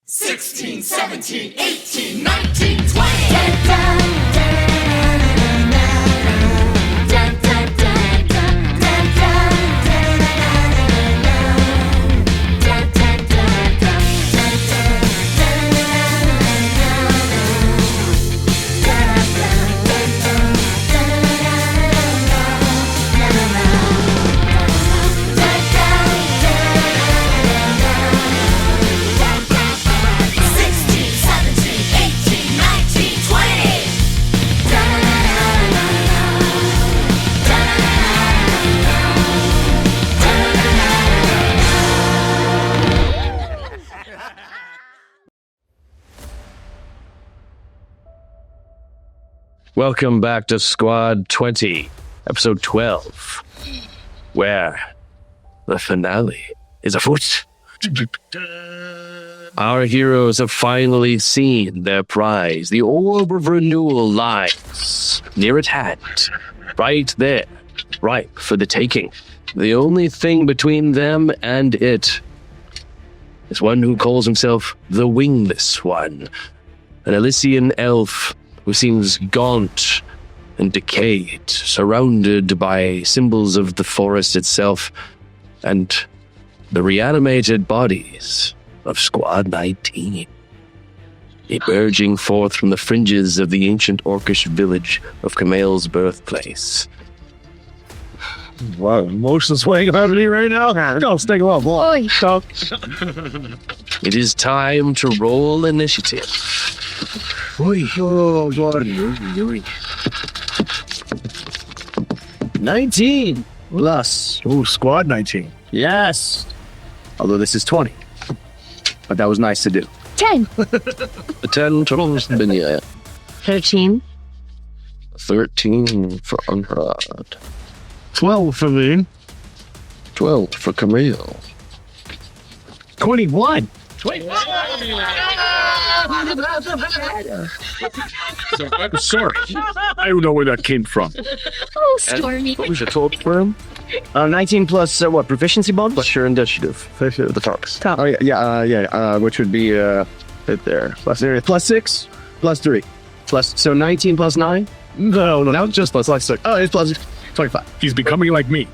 16, 17, 18, 19, 20. Dun, dun, dun. Welcome back to Squad 20, Episode 12, where the finale is afoot. Our heroes have finally seen their prize. The Orb of Renewal lies near at hand, right there, ripe for the taking. The only thing between them and it is one who calls himself the Wingless One, an Elysian elf who seems gaunt and decayed, surrounded by symbols of the forest itself and the reanimated bodies of Squad 19, emerging forth from the fringes of the ancient orcish village of Kamel's birthplace. Wow, emotions weighing out of me right now. No, stay well, boy. It is time to roll initiative. 19 plus. Oh, Squad 19. Yes. Although this is 20. But that was nice to do. 10. 10 total for Binya. 13. 13 for Unrod. 12 for me. 12 for Camille. 21. I'm sorry. I don't know where that came from. Oh, Stormy. What was your total for him? 19 plus what? Proficiency bonus? Plus your initiative. The tops. Top. Oh yeah. Which would be right there. Plus 6, plus 3, plus. So 19 plus 9. No, that was just plus 6. Oh, it's plus 25. He's becoming like me.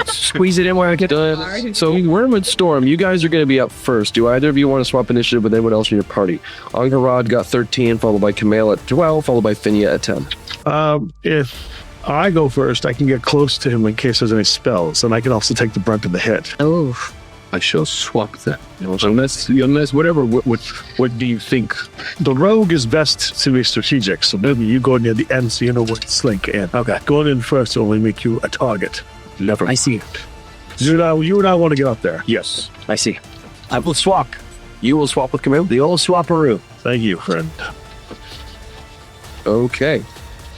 Squeeze it in where I get done. So Worm and Storm, you guys are going to be up first. Do either of you want to swap initiative with anyone else in your party? Angarad got 13, followed by Camille at 12, followed by Finia at 10. If I go first, I can get close to him in case there's any spells, and I can also take the brunt of the hit. Oh. I shall swap that. Unless whatever. What do you think? The rogue is best to be strategic, so maybe you go near the end so you know where to slink in. Okay. Going in first will only make you a target. Never. I see. You and I want to get up there. Yes, I see. I will swap. You will swap with Camille? The old swapperoo. Thank you, friend. Okay.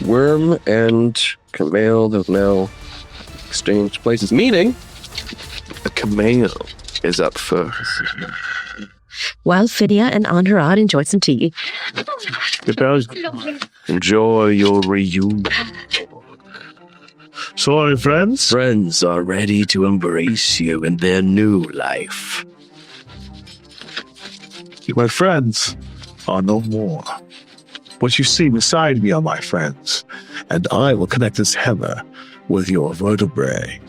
Worm and Camille have now exchanged places, meaning Camille is up first. While Fidia and Anharad enjoy some tea. Enjoy your reunion. Sorry, friends. Friends are ready to embrace you in their new life. My friends are no more. What you see beside me are my friends, and I will connect this hammer with your vertebrae.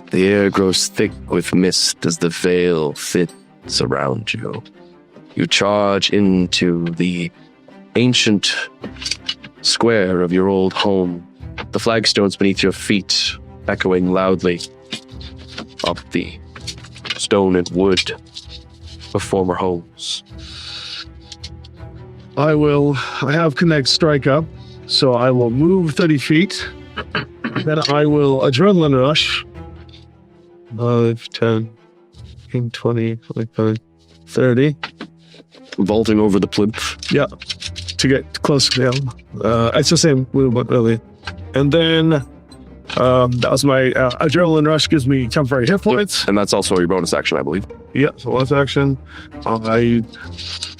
The air grows thick with mist as the veil thins around you. You charge into the ancient square of your old home, the flagstones beneath your feet echoing loudly up the stone and wood of former homes. I have Connect Strike up, so I will move 30 feet. Then I will Adrenaline Rush. 5, 10, 15, 20, 25, 30. Vaulting over the plinth. Yeah, to get close to him. It's the same movement, really. And then that was my Adrenaline Rush gives me temporary hit points. And that's also your bonus action, I believe. Yeah, so bonus action. I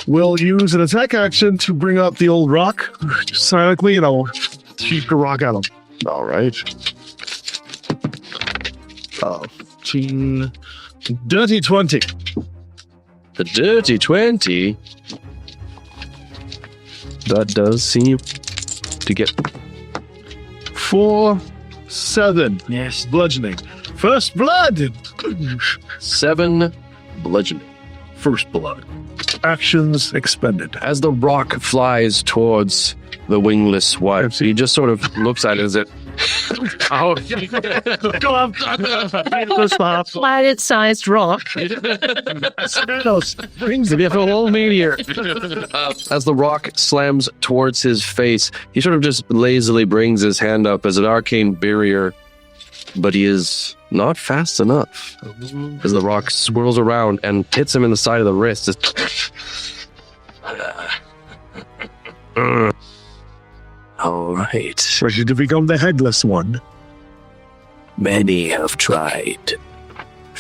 will use an attack action to bring up the old rock, just silently, and I'll shoot the rock at him. All right. 15, dirty 20. The dirty 20. That does seem to get 4, 7. Yes. Bludgeoning. First blood. 7 bludgeoning. First blood. Actions expended. As the rock flies towards the wingless one, he just sort of looks at it as it. Oh, Go up. Planet-sized rock. Those brings the whole meteor. as the rock slams towards his face, he sort of just lazily brings his hand up as an arcane barrier, but he is not fast enough. As the rock swirls around and hits him in the side of the wrist. All right. Ready to become the headless one. Many have tried.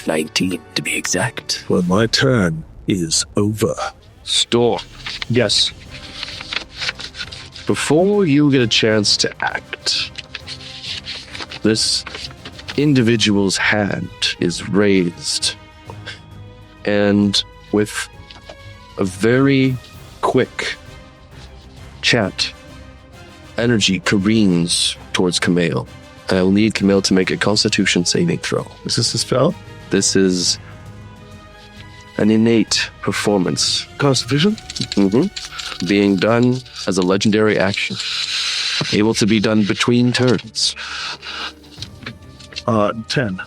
19 to be exact. Well, my turn is over. Storm. Yes. Before you get a chance to act, this individual's hand is raised, and with a very quick chat, energy careens towards Camille. And I will need Camille to make a Constitution saving throw. Is this a spell? This is an innate performance. Constitution? Being done as a legendary action. Able to be done between turns. 10.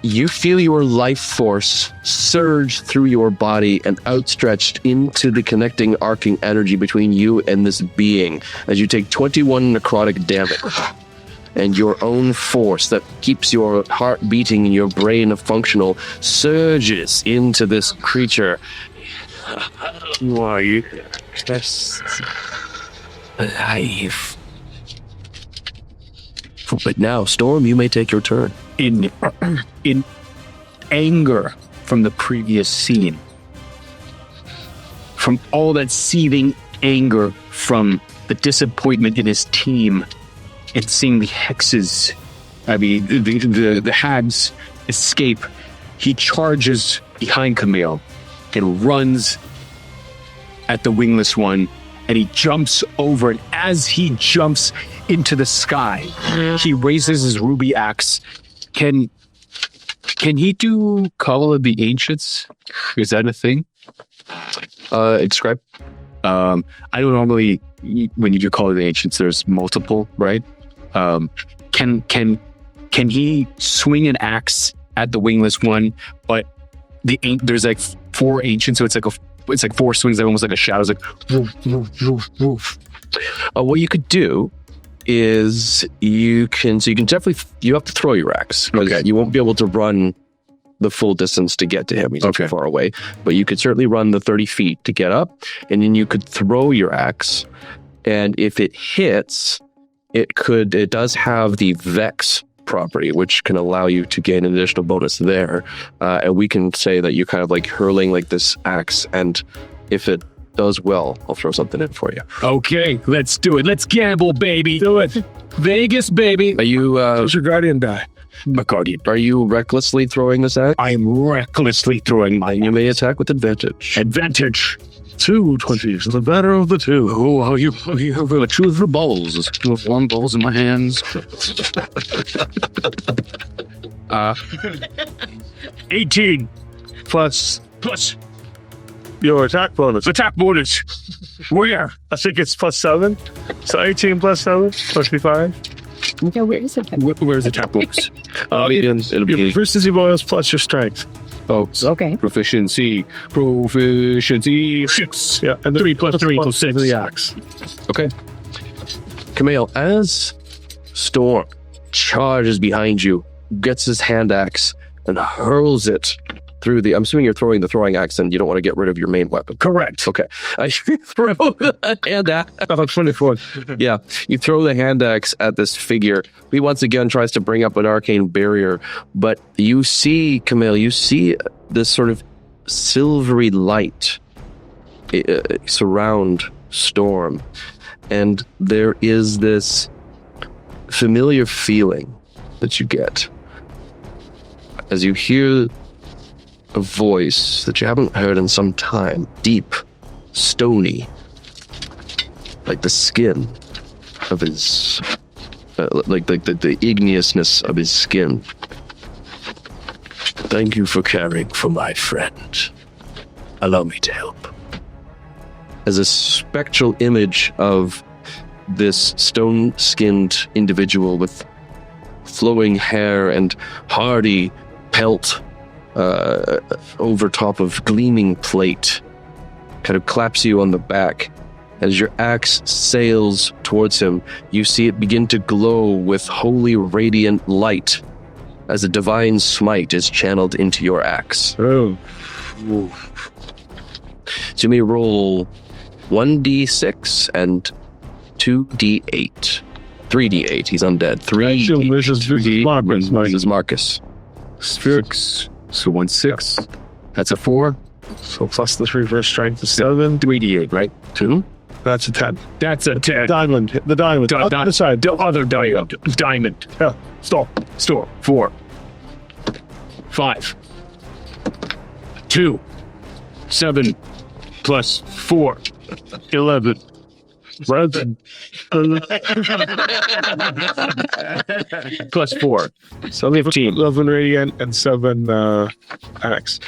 You feel your life force surge through your body and outstretched into the connecting arcing energy between you and this being as you take 21 necrotic damage. And your own force that keeps your heart beating and your brain functional surges into this creature. Why? That's alive. But now, Storm, you may take your turn. In anger from the previous scene, from all that seething anger from the disappointment in his team and seeing the hexes, the hags escape, he charges behind Camille and runs at the wingless one, and he jumps over, and as he jumps into the sky, he raises his ruby axe. Can he do Call of the Ancients? Is that a thing? Describe. I don't normally, when you do Call of the Ancients, there's multiple, right? Can he swing an axe at the wingless one? But there's like 4 ancients, so it's like 4 swings, like almost like a shadow. It's like woof, woof, woof, woof. What you could do is you have to throw your axe. Okay. You won't be able to run the full distance to get to him. He's too far away. But you could certainly run the 30 feet to get up, and then you could throw your axe. And if it hits, it does have the Vex property, which can allow you to gain an additional bonus there. And we can say that you kind of like hurling like this axe, and if it does well, I'll throw something in for you. Okay, let's do it. Let's gamble, baby. Do it. Vegas, baby. Are you Does your guardian die? My guardian. are you recklessly throwing this axe? I am recklessly throwing my You may attack with advantage. advantage. 2 20s, the better of the two. Oh, you have 2 of the balls. 2 of 1 balls in my hands. 18 Plus plus your attack bonus. attack bonus. Where? I think it's plus 7. So 18 plus 7, 25. Yeah, where is it? Where's attack bonus? It'll be Your proficiency bonus plus your strength. Oh, Okay. proficiency 6. Yeah, and 3 plus 3 equals 6. the axe. okay. Camille, as Storm charges behind you, gets his hand axe and hurls it through the. I'm assuming you're throwing the throwing axe, and you don't want to get rid of your main weapon. Correct. Okay. I throw the hand axe. About 24. Yeah, you throw the hand axe at this figure. He once again tries to bring up an arcane barrier, but you see, Camille, this sort of silvery light surround Storm, and there is this familiar feeling that you get as you hear a voice that you haven't heard in some time. Deep, stony, like the skin of his, like the igneousness of his skin. Thank you for caring for my friend. Allow me to help. As a spectral image of this stone-skinned individual with flowing hair and hardy pelt over top of gleaming plate kind of claps you on the back. As your axe sails towards him, you see it begin to glow with holy radiant light as a divine smite is channeled into your axe. Oh. So you may roll 1d6 and 2d8. 3d8, he's undead. 3d8. This is Marcus. This is Marcus. Sphyrix. So 1-6. That's a 4. So plus the 3 for strength is 7. 3d8, right? 2. That's a 10. That's a 10. Diamond. The diamond. Other side. The other diamond. Diamond. Yeah. Stop. Store. 4. 5. 2. 7 plus 4. 11. 11. Plus 4. So 15. 11 radiant and 7 axe.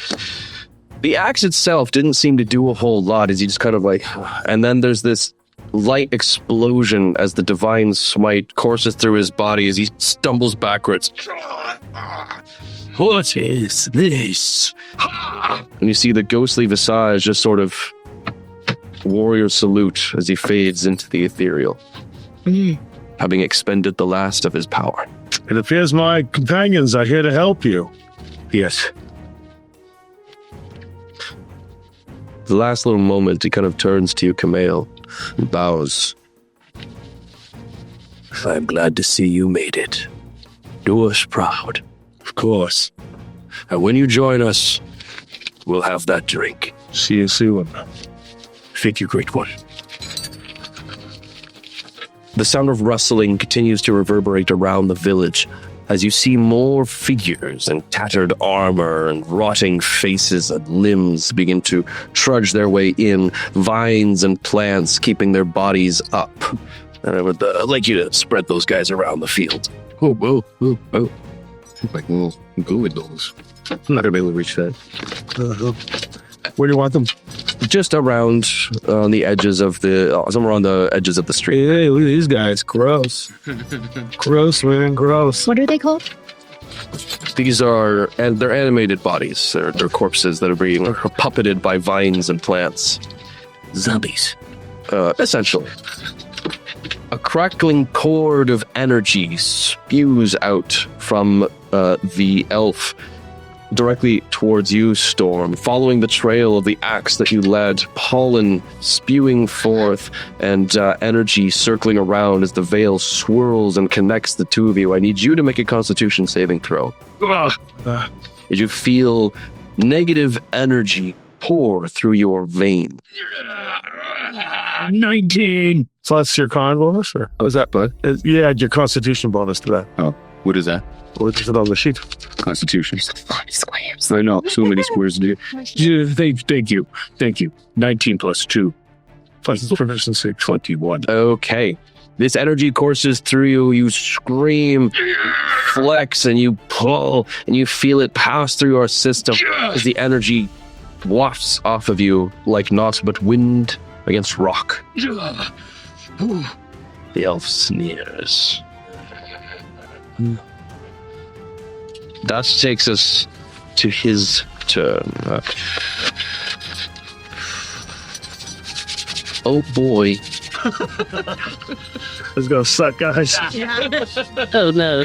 The axe itself didn't seem to do a whole lot as he just kind of like, and then there's this light explosion as the divine smite courses through his body as he stumbles backwards. What is this? And you see the ghostly visage just sort of warrior salute as he fades into the ethereal, having expended the last of his power. It appears my companions are here to help you. Yes. The last little moment, he kind of turns to you, Camille, and bows. I'm glad to see you made it. Do us proud. Of course. And when you join us, we'll have that drink. See you soon. Thank you, Great One. The sound of rustling continues to reverberate around the village as you see more figures in tattered armor and rotting faces and limbs begin to trudge their way in, vines and plants keeping their bodies up. And I would like you to spread those guys around the field. Oh, whoa, whoa, whoa. Like, we'll go with those. I'm not going to be able to reach that. Where do you want them? Just around on the edges of somewhere on the edges of the street. Hey, look at these guys. Gross. Gross, man. Gross. What are they called? These are, and they're animated bodies. They're corpses that are being puppeted by vines and plants. Zombies. Essentially. A crackling cord of energy spews out from the elf directly towards you, Storm, following the trail of the axe that you led, pollen spewing forth and energy circling around as the veil swirls and connects the two of you. I need you to make a Constitution saving throw. As you feel negative energy pour through your vein. 19. So that's your con bonus? Or? What was that, bud? Yeah, your constitution bonus to that. Oh, what is that? What's it on the sheet? Constitution. Squares. I know, so many squares to do. Thank you. 19 plus 2. Plus proficiency. 21. Okay. This energy courses through you. You scream, flex, and you pull, and you feel it pass through your system as the energy wafts off of you like naught but wind against rock. The elf sneers. That takes us to his turn. Oh boy. It's gonna suck, guys. Oh no.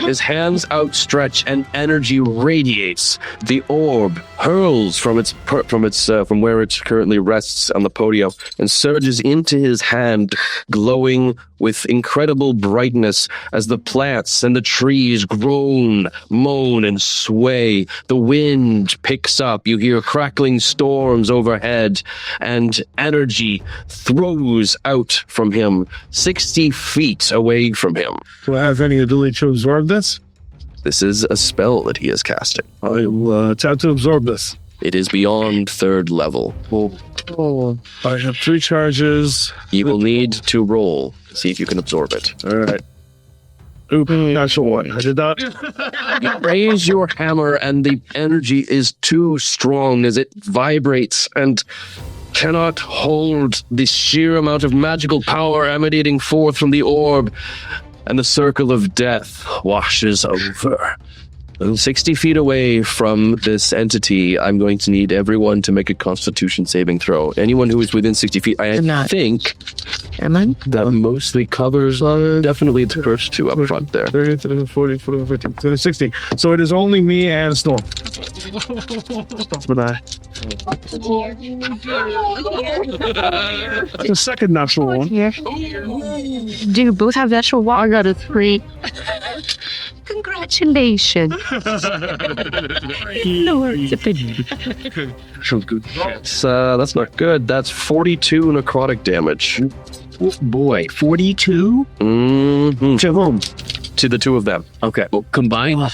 His hands outstretch and energy radiates. The orb hurls from where it currently rests on the podium and surges into his hand, glowing with incredible brightness as the plants and the trees groan, moan, and sway. The wind picks up. You hear crackling storms overhead, and energy throws out from him 60 feet away from him. Do I have any ability to absorb this? This is a spell that he is casting. I'll attempt to absorb this. It is beyond 3rd level. I have 3 charges. You will need to roll. See if you can absorb it. All right. Oop, natural 1. I did that. You raise your hammer and the energy is too strong as it vibrates and cannot hold the sheer amount of magical power emanating forth from the orb, and the circle of death washes over. 60 feet away from this entity, I'm going to need everyone to make a Constitution saving throw. Anyone who is within 60 feet, I think Am I? that mostly covers definitely the first 2 up front there. 30, 40, 50, 60. So it is only me and Storm. But the second natural 1. Here. Do you both have natural 1? I got a 3. Congratulations. That's not good. That's 42 necrotic damage. Oh, boy, 42? Mm-hmm. To whom? To the 2 of them. Okay, well, combine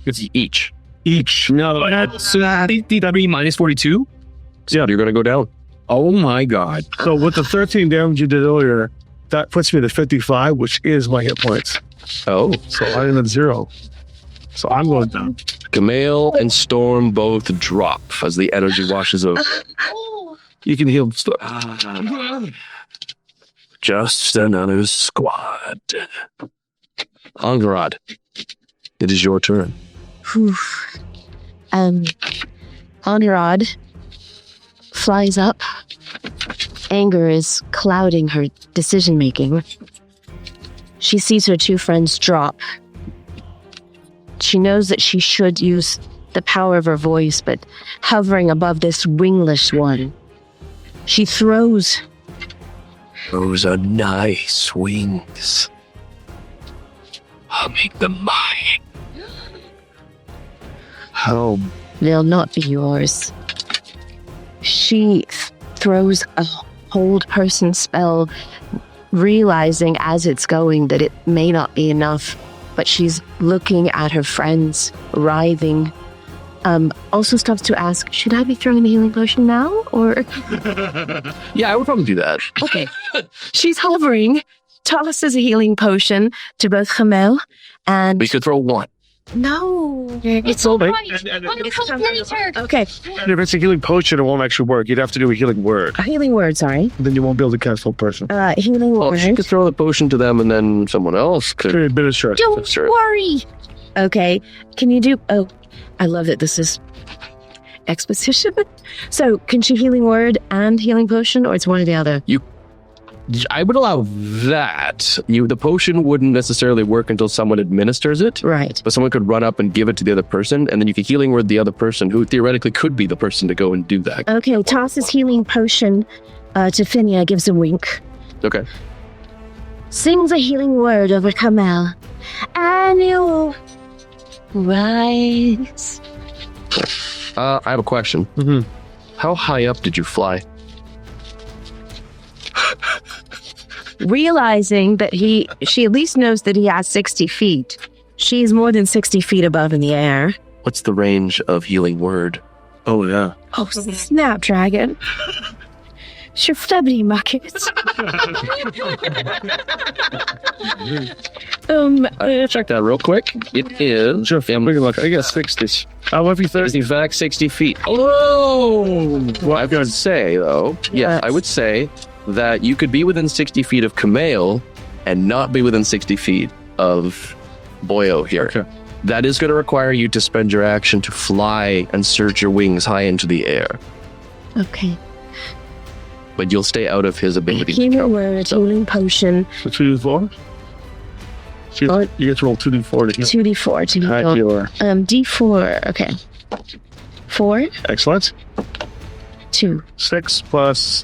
It's each. each. No, that's 53 minus 42? Yeah, you're going to go down. Oh my god. So with the 13 damage you did earlier, that puts me to 55, which is my hit points. Oh. So I am at 0. So I'm going down. Camille and Storm both drop as the energy washes over. You can heal. Just another squad. Angarad, it is your turn. Honorad flies up. Anger is clouding her decision-making. She sees her 2 friends drop. She knows that she should use the power of her voice, but hovering above this wingless one, she throws. Those are nice wings. I'll make them mine. Oh, They'll not be yours. She throws a hold person spell, realizing as it's going that it may not be enough, but she's looking at her friends, writhing. Also stops to ask, should I be throwing a healing potion now, or? Yeah, I would probably do that. Okay. She's hovering, tosses a healing potion to both Hamel and... We could throw 1. No. It's all right. Okay. If it's a healing potion, it won't actually work. You'd have to do a healing word. A healing word, sorry. Then you won't be able to cast full person. Healing Well, she word. could throw the potion to them and then someone else could. Very bit of stress. Don't Sure. worry. Okay. Can you do... Oh, I love that this is exposition. So, can she healing word and healing potion, or it's one or the other? I would allow that. The potion wouldn't necessarily work until someone administers it. Right. But someone could run up and give it to the other person, and then you could healing word the other person, who theoretically could be the person to go and do that. Okay, tosses healing potion to Finia, gives a wink. Okay. Sings a healing word over Kamel. And you rise. I have a question. Mhm. How high up did you fly? Realizing that she at least knows that he has 60 feet. She's more than 60 feet above in the air. What's the range of healing word? Oh, yeah. Oh, Snapdragon. Shiftabri markets. Check that real quick. It is. Sure, I'm looking like, I guess 60. I'll let you 30. In fact, 60 feet. Oh! Well, I would say, though, yes, I would say that you could be within 60 feet of Kamale and not be within 60 feet of Boyo here. Okay. That is going to require you to spend your action to fly and surge your wings high into the air. Okay. But you'll stay out of his ability. Healing word, healing potion, So 2d4? What? You get to roll 2d4 to heal. 2d4 to High heal. healer. D4, okay. 4, Excellent. 2. 6 plus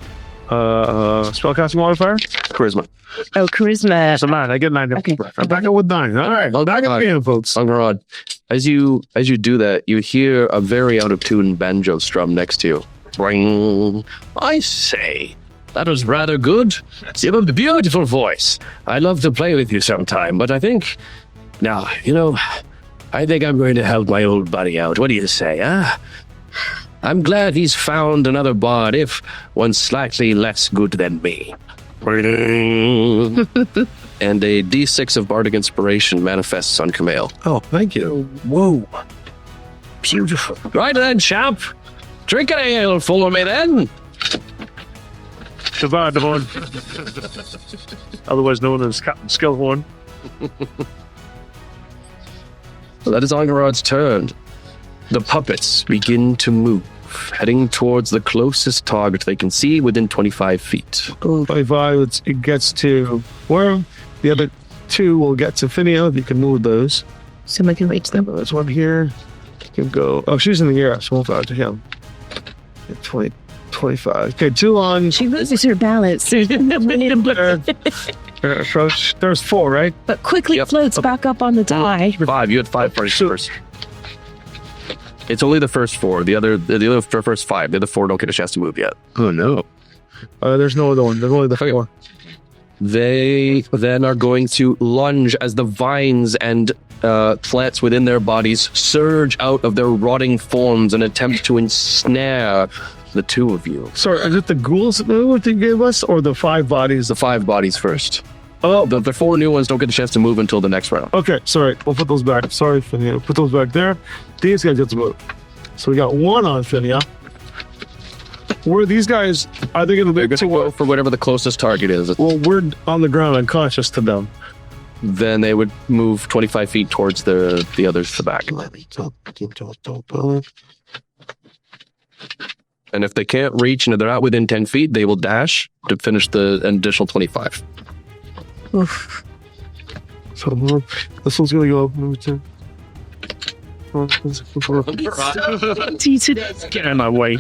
spellcasting modifier. Charisma. Oh, charisma. So 9. I get 9. Okay. I'm back up with 9. All right. Well, back up again, folks. Angarad, as you do that, you hear a very out of tune banjo strum next to you. Ring. I say, that was rather good. You have a beautiful voice. I'd love to play with you sometime, but I think now, I think I'm going to help my old buddy out. What do you say, huh? I'm glad he's found another bard, if one slightly less good than me. And a D6 of bardic inspiration manifests on Camille. Oh, thank you. Whoa. Beautiful. Right then, champ. Drink an ale for me then. Divide the horn. Otherwise known as Captain Skillhorn. That is Angarod's turn. The puppets begin to move, heading towards the closest target they can see within 25 feet. 25, it gets to Worm. The other 2 will get to Finio, if you can move those. Someone can reach them. There's one here. You can go. Oh, she's in the air, so we'll go out to him. 20, 25. Okay, 2 on. She loses her balance. There's 4, right? But quickly floats back up on the die. 5. You had 5 first. It's only the first 4. The other first 5. The other 4 don't get a chance to move yet. Oh, no. There's no other one. There's only the 4. They then are going to lunge as the vines and plants within their bodies surge out of their rotting forms and attempt to ensnare the 2 of you. Sorry, is it the ghouls that they gave us, or the 5 bodies? The 5 bodies first. Oh, The 4 new ones don't get a chance to move until the next round. okay. Sorry, we'll put those back. Sorry, Finia. Put those back there. These guys get to move. So we got 1 on Finia. Where these guys, are they going to They're going to go for whatever the closest target is. Well, we're on the ground unconscious to them. Then they would move 25 feet towards the others to the back. And if they can't reach and they're not within 10 feet, they will dash to finish the additional 25. Oof. So this one's going to go up. Move to. Get in my way.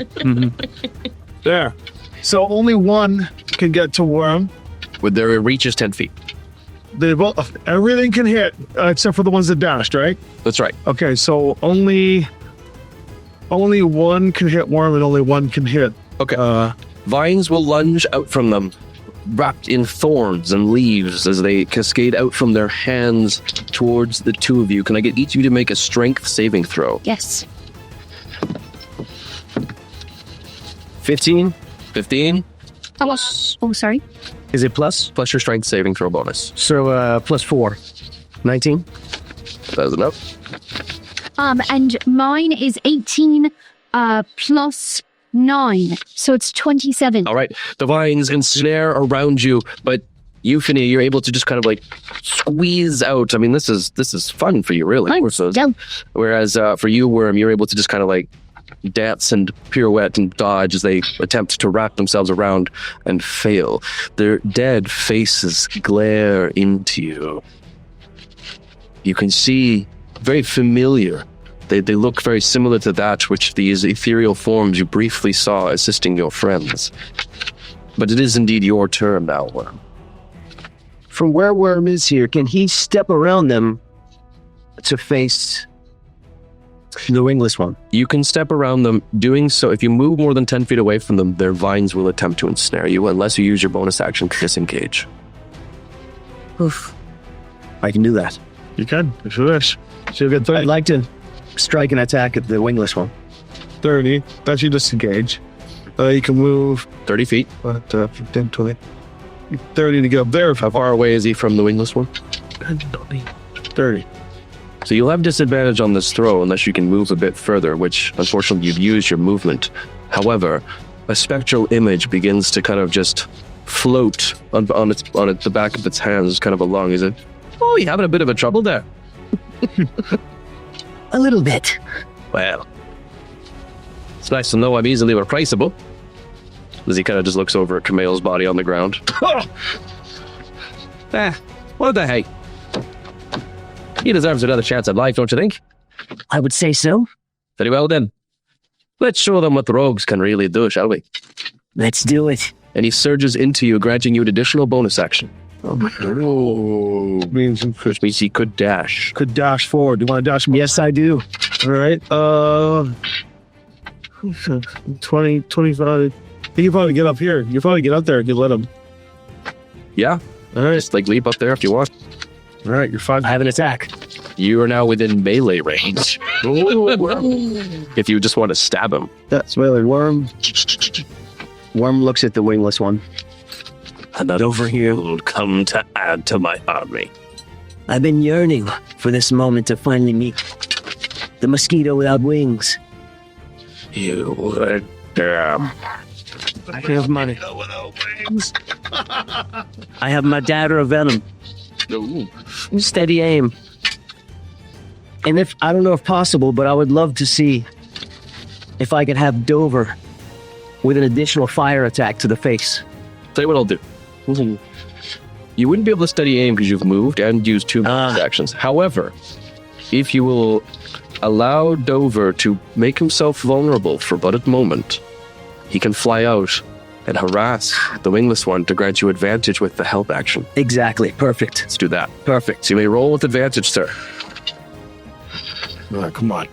There. So only 1 can get to Worm. With their reach is 10 feet. They both, everything can hit except for the ones that dashed, right? That's right. Okay, so only 1 can hit Worm and only 1 can hit. Okay. Vines will lunge out from them, wrapped in thorns and leaves as they cascade out from their hands towards the 2 of you. Can I get each of you to make a strength saving throw? Yes. 15? 15 Oh, sorry. Is it plus? plus your strength saving throw bonus. So, plus 4. 19? That's enough. And mine is 18 plus 9, so it's 27. All right. The vines ensnare around you, but you, Finia, you're able to just kind of like squeeze out. I mean, this is fun for you, really. Whereas for you, Worm, you're able to just kind of like dance and pirouette and dodge as they attempt to wrap themselves around and fail. Their dead faces glare into you. You can see very familiar. They look very similar to that which these ethereal forms you briefly saw assisting your friends. But it is indeed your turn now, Worm. From where Worm is here, can he step around them to face the wingless one? You can step around them. Doing so, if you move more than 10 feet away from them, their vines will attempt to ensnare you unless you use your bonus action to disengage. Oof. I can do that. You can, if you wish. So you'll get 30. I'd like to strike an attack at the wingless one. 30. That's you disengage. You can move 30 feet. 15, 20. 30 to get up there. How far away is he from the wingless one? 30. So you'll have disadvantage on this throw unless you can move a bit further, which unfortunately you've used your movement. However, a spectral image begins to kind of just float on the back of its hands, kind of along. Is it? Oh, you're having a bit of a trouble there. A little bit. Well, it's nice to know I'm easily replaceable. As he kind of just looks over at Camille's body on the ground. What the heck? He deserves another chance at life, don't you think? I would say so. Very well then. Let's show them what the rogues can really do, shall we? Let's do it. And he surges into you, granting you an additional bonus action. Which means he could dash. Could dash forward. Do you want to dash? Yes, I do. All right. 20, 25. He can probably get up here. You probably get up there if you let him. Yeah. All right. Just like leap up there if you want. All right. You're fine. I have an attack. You are now within melee range. If you just want to stab him. That's really Worm. Worm looks at the wingless one. Another over here will come to add to my army. I've been yearning for this moment to finally meet the mosquito without wings. You would. I have money. I have my dagger of venom. Steady aim. And if I don't know if possible, but I would love to see if I could have Dover with an additional fire attack to the face. Tell you what I'll do. You wouldn't be able to steady aim because you've moved and used 2 actions. However, if you will allow Dover to make himself vulnerable for but a moment, he can fly out and harass the wingless one to grant you advantage with the help action. Exactly. Perfect. Let's do that. Perfect. So you may roll with advantage, sir. All right, come on.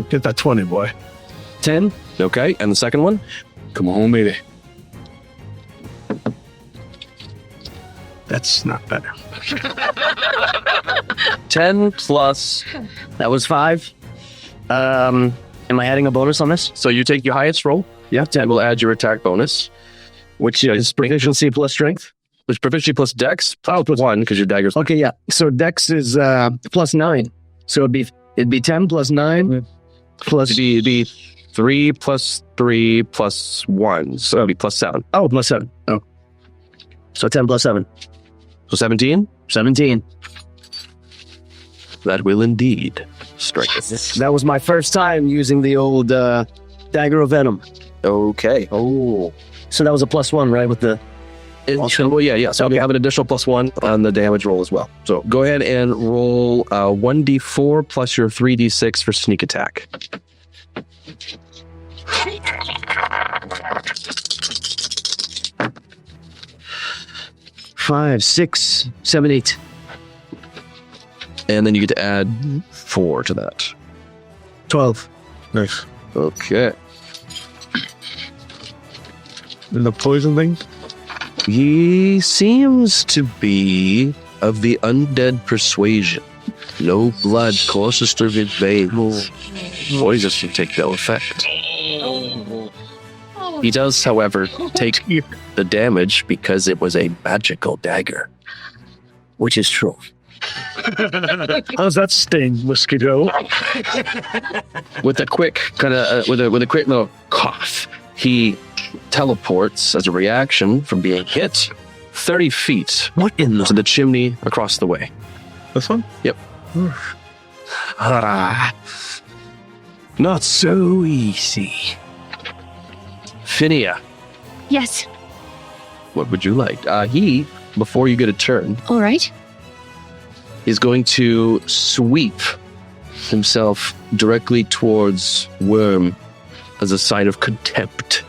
Get that 20, boy. 10. Okay, and the second one? Come on, baby. That's not better. 10 plus. That was 5. Am I adding a bonus on this? So you take your highest roll. Yeah, 10. We'll add your attack bonus, Which is proficiency plus strength. which proficiency plus dex. Oh, plus 1 because your dagger's. Okay, yeah. So Dex is plus 9. So it'd be 10 plus 9 plus. It'd be 3 plus 3 plus 1. So it'd be plus 7. Oh, plus 7. Oh. So 10 plus 7. So 17? 17. That will indeed strike us. That was my first time using the old dagger of venom. Okay. Oh. So that was a plus 1, right? With the. Well, yeah. So you have an additional plus 1 on the damage roll as well. So go ahead and roll 1d4 plus your 3d6 for sneak attack. Five, 6, 7, 8. And then you get to add 4 to that. 12. Nice. Okay. And the poison thing? He seems to be of the undead persuasion. No blood courses through his veins. Poison should take no effect. He does, however, take the damage because it was a magical dagger. Which is true. How's that sting, mosquito? With a quick kind of with a quick little cough, he teleports as a reaction from being hit 30 feet. What in the... To the chimney across the way. This one? Yep. Not so easy. Phinia, Yes. what would you like? He, before you get a turn, All right. is going to sweep himself directly towards Worm as a sign of contempt.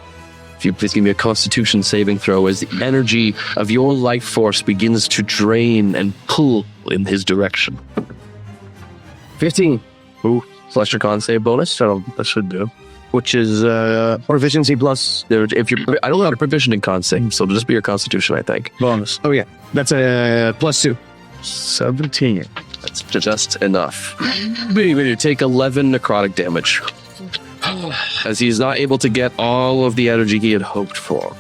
If you please give me a Constitution saving throw as the energy of your life force begins to drain and pull in his direction. 15. Ooh, plus your con save bonus. That should do. Which is proficiency plus. If you're, I don't know how to proficient in con save, so it'll just be your Constitution, I think. Bonus. Oh, yeah. That's a plus 2. 17. That's just enough. You take 11 necrotic damage, as he's not able to get all of the energy he had hoped for.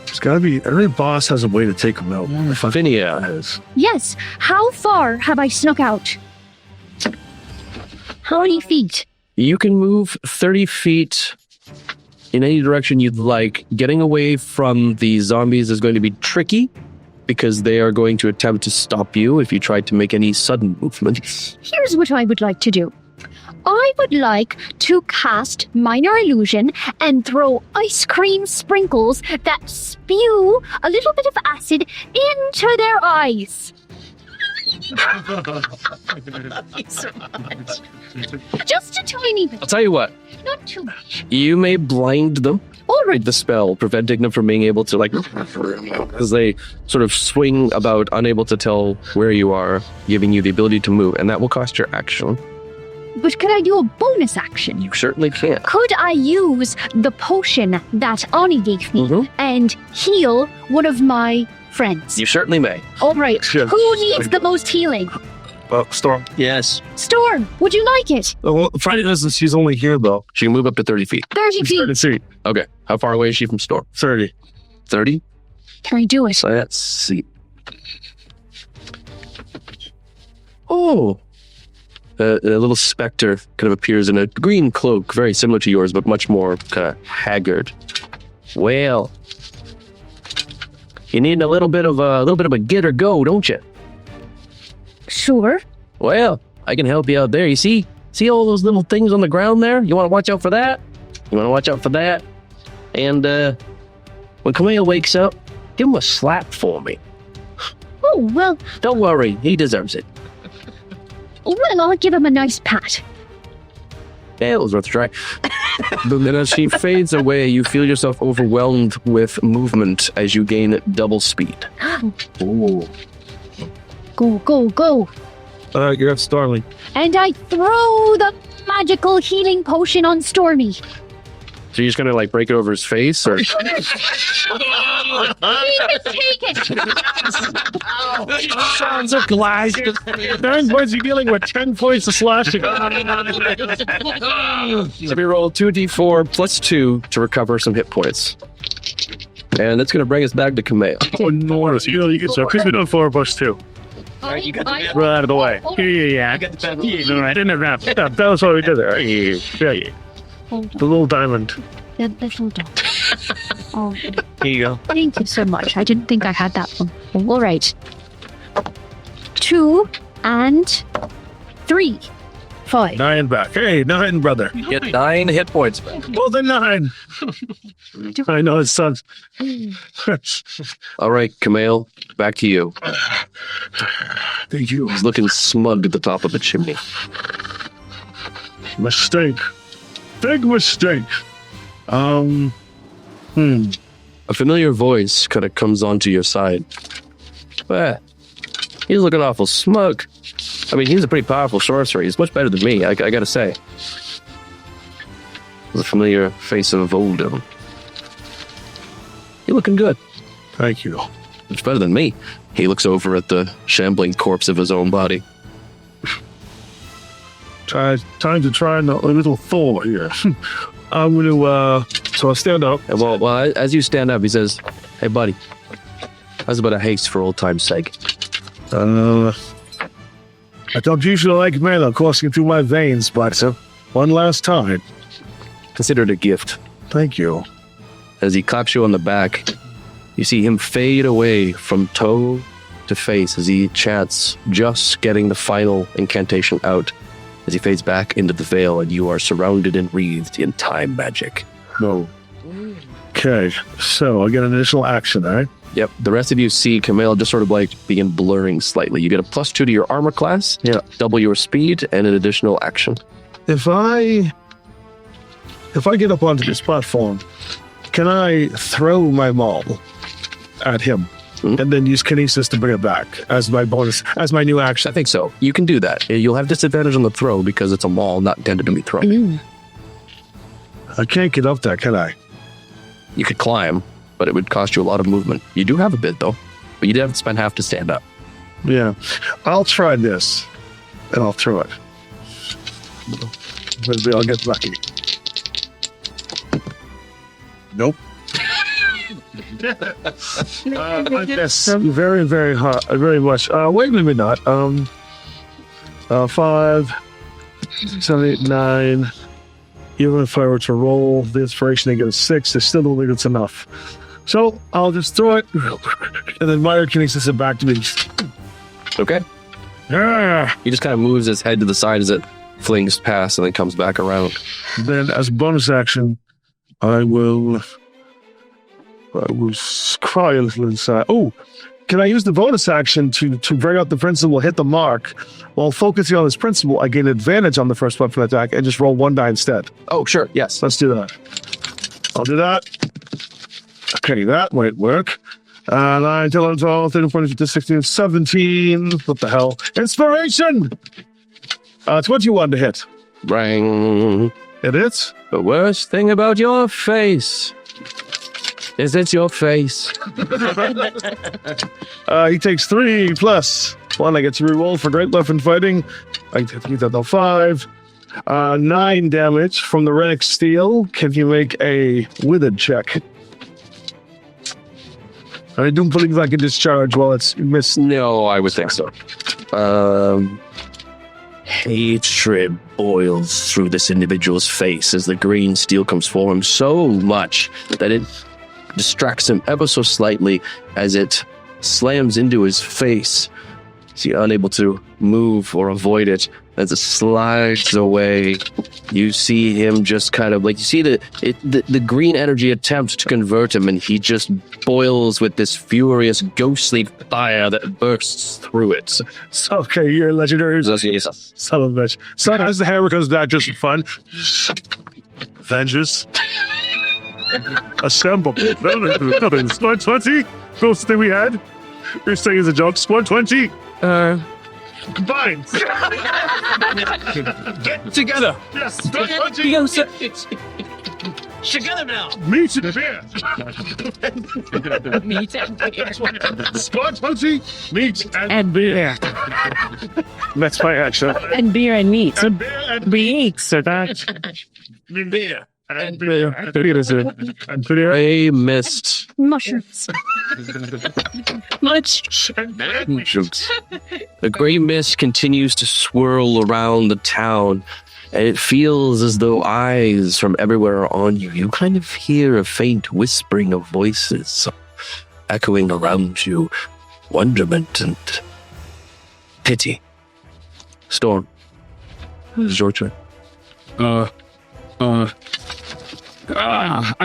It's gotta be. Every boss has a way to take him out. Phinia, Yes. How far have I snuck out? How many feet? you can move 30 feet in any direction you'd like. Getting away from the zombies is going to be tricky, because they are going to attempt to stop you if you try to make any sudden movements. Here's what I would like to do. I would like to cast Minor Illusion and throw ice cream sprinkles that spew a little bit of acid into their eyes. Just a tiny bit, I'll tell you what, not too much. you may blind them All right. with the spell, preventing them from being able to, as they sort of swing about, unable to tell where you are, giving you the ability to move, and that will cost your action. But could I do a bonus action? You certainly can. Could I use the potion that Ani gave me Mhm. and heal one of my friends? You certainly may. All right. Sure. Who needs the most healing? Storm. Yes. Storm, would you like it? Oh, well, Friday doesn't. She's only here though. She can move up to 30 feet. 30 feet. Let's see. Okay. How far away is she from Storm? 30. 30? Can I do it? Let's see. Oh. A little specter kind of appears in a green cloak, very similar to yours, but much more kind of haggard. Well, you need a little bit of a get or go, don't you? Sure. Well, I can help you out there. You see all those little things on the ground there? You want to watch out for that? You want to watch out for that? And when Camille wakes up, give him a slap for me. Oh, well, Don't worry, he deserves it. I'll give him a nice pat. Yeah, it was worth a try. Then as she fades away, you feel yourself overwhelmed with movement as you gain double speed. Ooh. Go, go, go. You're at Starling. And I throw the magical healing potion on Stormy. So you're just gonna like break it over his face, or He can take it. Sounds of glass. 9 points you're dealing with 10 points of slashing. let me roll 2d4 plus 2 to recover some hit points. And that's gonna bring us back to Camille. Oh, no. You get so. Please be doing 4 plus 2. You got Right out of the way. Yeah. I got the bad. No, I didn't have that. That was what we did there. Yeah. The little diamond. The little dog. Oh, Here you go. thank you so much. I didn't think I had that one. All right. 2 and 3. 5. 9 back. Hey, 9, brother. You get 9 hit points back. Well, then 9. I know it sucks. All right, Camille, back to you. Thank you. He's looking smug at the top of the chimney. Mistake. Big mistake. A familiar voice kind of comes onto your side. Well, he's looking awful smug. I mean, he's a pretty powerful sorcerer. He's much better than me, I gotta say. The familiar face of Oldham. You're looking good. Thank you. Much better than me. He looks over at the shambling corpse of his own body. Time to try a little thaw here. I'm going to, so I'll stand up. And well, as you stand up, he says, "Hey, buddy, how's about a haste for old time's sake?" I don't usually like Mela coursing through my veins, but one last time. Consider it a gift. Thank you. As he claps you on the back, you see him fade away from toe to face as he chants, just getting the final incantation out, as he fades back into the veil and you are surrounded and wreathed in time magic. No. Okay, so I get an additional action, all right? Yep, the rest of you see Camille just sort of like begin blurring slightly. You get a +2 to your armor class, Yeah. double your speed, and an additional action. If I get up onto this platform, can I throw my maul at him and then use kinesis to bring it back as my bonus, as my new I action? think so. You can do that. You'll have disadvantage on the throw because it's a maul not intended to be thrown. I can't get up there, can I? You could climb, but it would cost you a lot of movement. You do have a bit, though, but you'd have to spend half to stand up. Yeah. I'll try this, and I'll throw it. Maybe I'll get lucky. Nope. Yes, very, very hot, very much. Wait, maybe not. 5, 7, 8, 9. Even if I were to roll the inspiration and get a 6, I still don't think it's enough. So I'll just throw it, and then Meyer kinesis it back to me. Okay? Yeah. He just kind of moves his head to the side as it flings past and then comes back around. Then, as a bonus action, I will cry a little inside. Oh, can I use the bonus action to bring out the principal, hit the mark? While focusing on this principal, I gain advantage on the first weapon attack and just roll 1 die instead. Oh, sure. Yes. Let's do that. I'll do that. Okay, that might work. 9, 10, 11, 12, 13, 14, 15, 16, 17. What the hell? Inspiration! 21 to hit. Bang. It is? The worst thing about your face is it's your face. He takes 3 plus 1, I get to reroll for great weapon fighting. I get to use that 5. 9 damage from the relic steel. Can you make a withered check? I don't believe I can discharge while it's missed. No, I would think so. Hatred boils through this individual's face as the green steel comes for him so much that it distracts him ever so slightly as it slams into his face. Is he unable to move or avoid it? As it slides away, you see him just kind of like, you see the green energy attempts to convert him, and he just boils with this furious, ghostly fire that bursts through it. So, okay, you're legendary. Son of a bitch. So, as the hammer goes down, just for fun. Avengers. Assemble. Squad 20. Closest thing we had. You're saying is a joke. Squad 20. Combine. Get together! Yes. Squad 20. Together now! Meat and beer. Meat and beer. Squad 20. Meat And beer. That's my action. And beer and meat. And beer and Meat. So that. beer. And beer. And beer. A mist. Mushrooms. Much. The gray mist continues to swirl around the town, and it feels as though eyes from everywhere are on you. You kind of hear a faint whispering of voices echoing around you, wonderment and pity. Storm, this is your turn.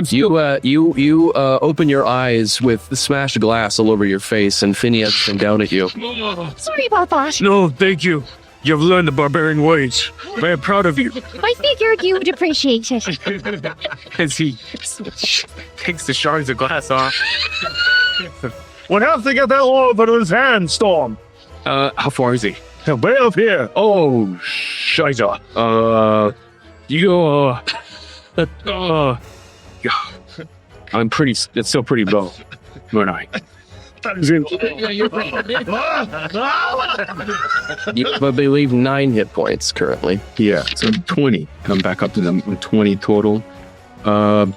You open your eyes with the smashed glass all over your face, and Phineas looking down at you. Sorry about that. No, thank you. You've learned the barbarian ways. Very proud of you. I figured you would appreciate it. As he takes the shards of glass off. We'll have to get that orb out of his hand, Storm. How far is he? Way up here. Oh, shite. Yeah. I'm pretty. It's still pretty low, aren't I? You have, I believe, 9 hit points currently. Yeah. So 20. I'm back up to them. 20 total. I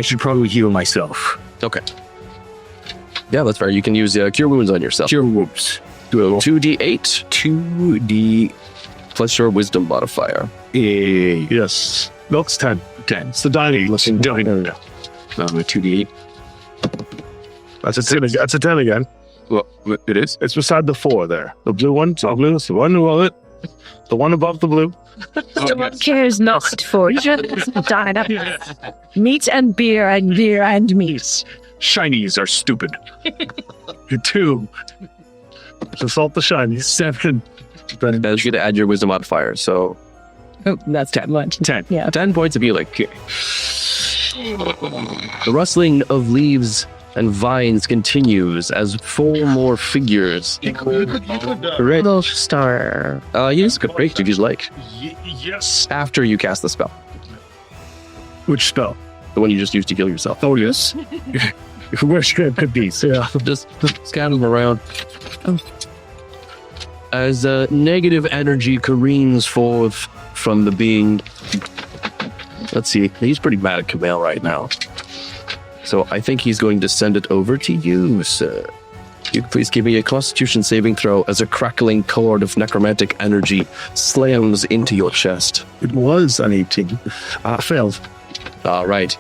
should probably heal myself. Okay. Yeah, that's fair. You can use Cure Wounds on yourself. Cure wounds. Do a 2d8 2d. plus your Wisdom modifier. Yes. Milk's 10. 10. It's the dining. Listen, dining. 2d8. That's a 10. That's a 10 again. Well, it is. It's beside the 4 there. The blue one. So blue. It's the one above it. The one above the blue. Cares not for just died up. Meat and beer and meat. Shinies are stupid. 2. To salt the shiny. 7. Then you get to add your Wisdom modifier, so Oh, that's 10 much. 10. Yeah. 10 points of healing. Okay. The rustling of leaves and vines continues as 4 more figures. Little star. Use a break if you'd like. Yes. After you cast the spell. Which spell? The one you just used to heal yourself. Oh, yes. Which could be. Yeah. Just scatter them around. As negative energy careens forth from the being. Let's see. He's pretty mad at Camille right now. So I think he's going to send it over to you, sir. You please give me a Constitution saving throw as a crackling cord of necromantic energy slams into your chest. It was an 18. Failed. All right.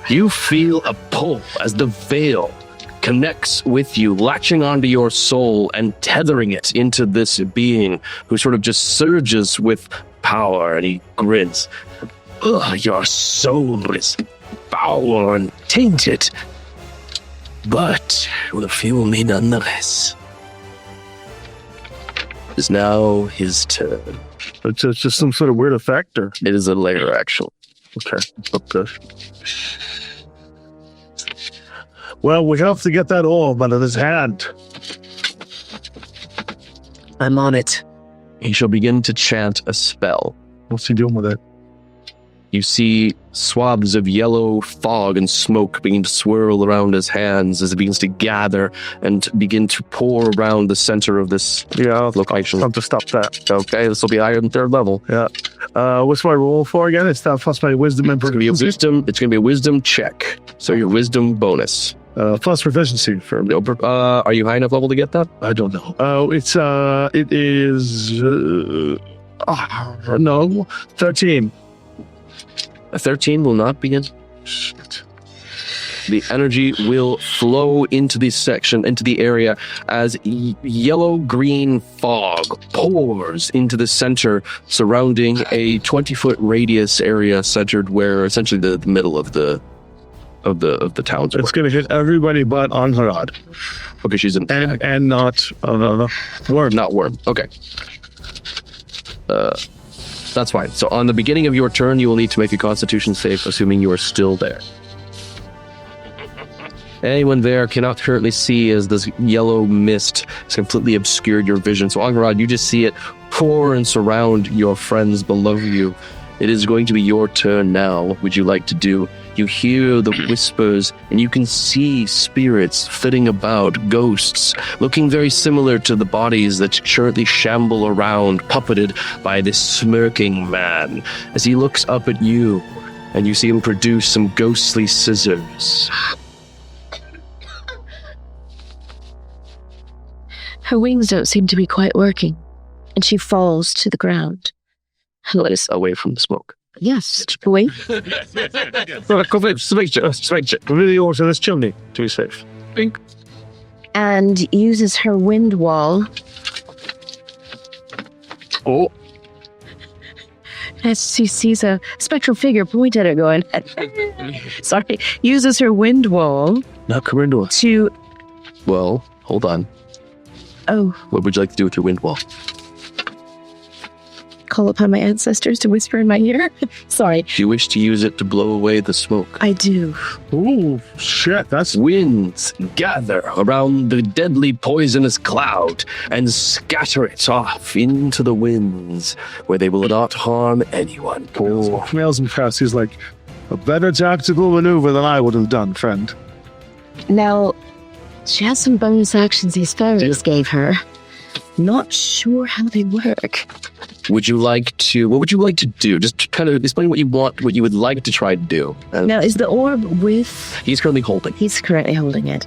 You feel a pull as the veil connects with you, latching onto your soul and tethering it into this being who sort of just surges with power, and he grins. Ugh, your soul is foul and tainted, but will fuel me nonetheless. It is now his turn. It's just some sort of weird effect, or? It is a lair, actually. Okay. Well, we have to get that orb out of his hand. I'm on it. He shall begin to chant a spell. What's he doing with it? You see swabs of yellow fog and smoke begin to swirl around his hands as it begins to gather and begin to pour around the center of this location. I'll have to stop that. Okay, this will be higher than 3rd level. Yeah. What's my roll for again? It's that plus my wisdom and It's going to be a wisdom check. So your wisdom bonus. plus proficiency for me. Are you high enough level to get that? I don't know. It is no 13. A 13 will not be in. Shit. The energy will flow into this section, into the area, as yellow-green fog pours into the center, surrounding a 20-foot radius area centered where essentially the middle of the towns. It's going to hit everybody but Anharad. Okay, she's in And not worm. Not worm. Okay. That's fine. So on the beginning of your turn, you will need to make a Constitution save, assuming you are still there. Anyone there cannot currently see as this yellow mist has completely obscured your vision. So Angarad, you just see it pour and surround your friends below you. It is going to be your turn now. What would you like to do? You hear the whispers, and you can see spirits flitting about, ghosts, looking very similar to the bodies that currently shamble around, puppeted by this smirking man. As he looks up at you, and you see him produce some ghostly scissors. Her wings don't seem to be quite working, and she falls to the ground. Away from the smoke. Yes, away. really over this chimney to be safe. Bink. And uses her wind wall. Oh. As she sees a spectral figure point at her going, sorry, uses her wind wall. Not Corindoa. To... Well, hold on. Oh. What would you like to do with your wind wall? Call upon my ancestors to whisper in my ear. Sorry. Do you wish to use it to blow away the smoke? I do. Ooh, shit, that's... Winds gather around the deadly poisonous cloud and scatter it off into the winds, where they will not harm anyone. Oh, Males and Press, he's like, a better tactical maneuver than I would have done, friend. Now, she has some bonus actions these fairies gave her. Not sure how they work. What would you like to do? Just kind of explain what you want, what you would like to try to do. Now, is the orb with... He's currently holding. He's currently holding it.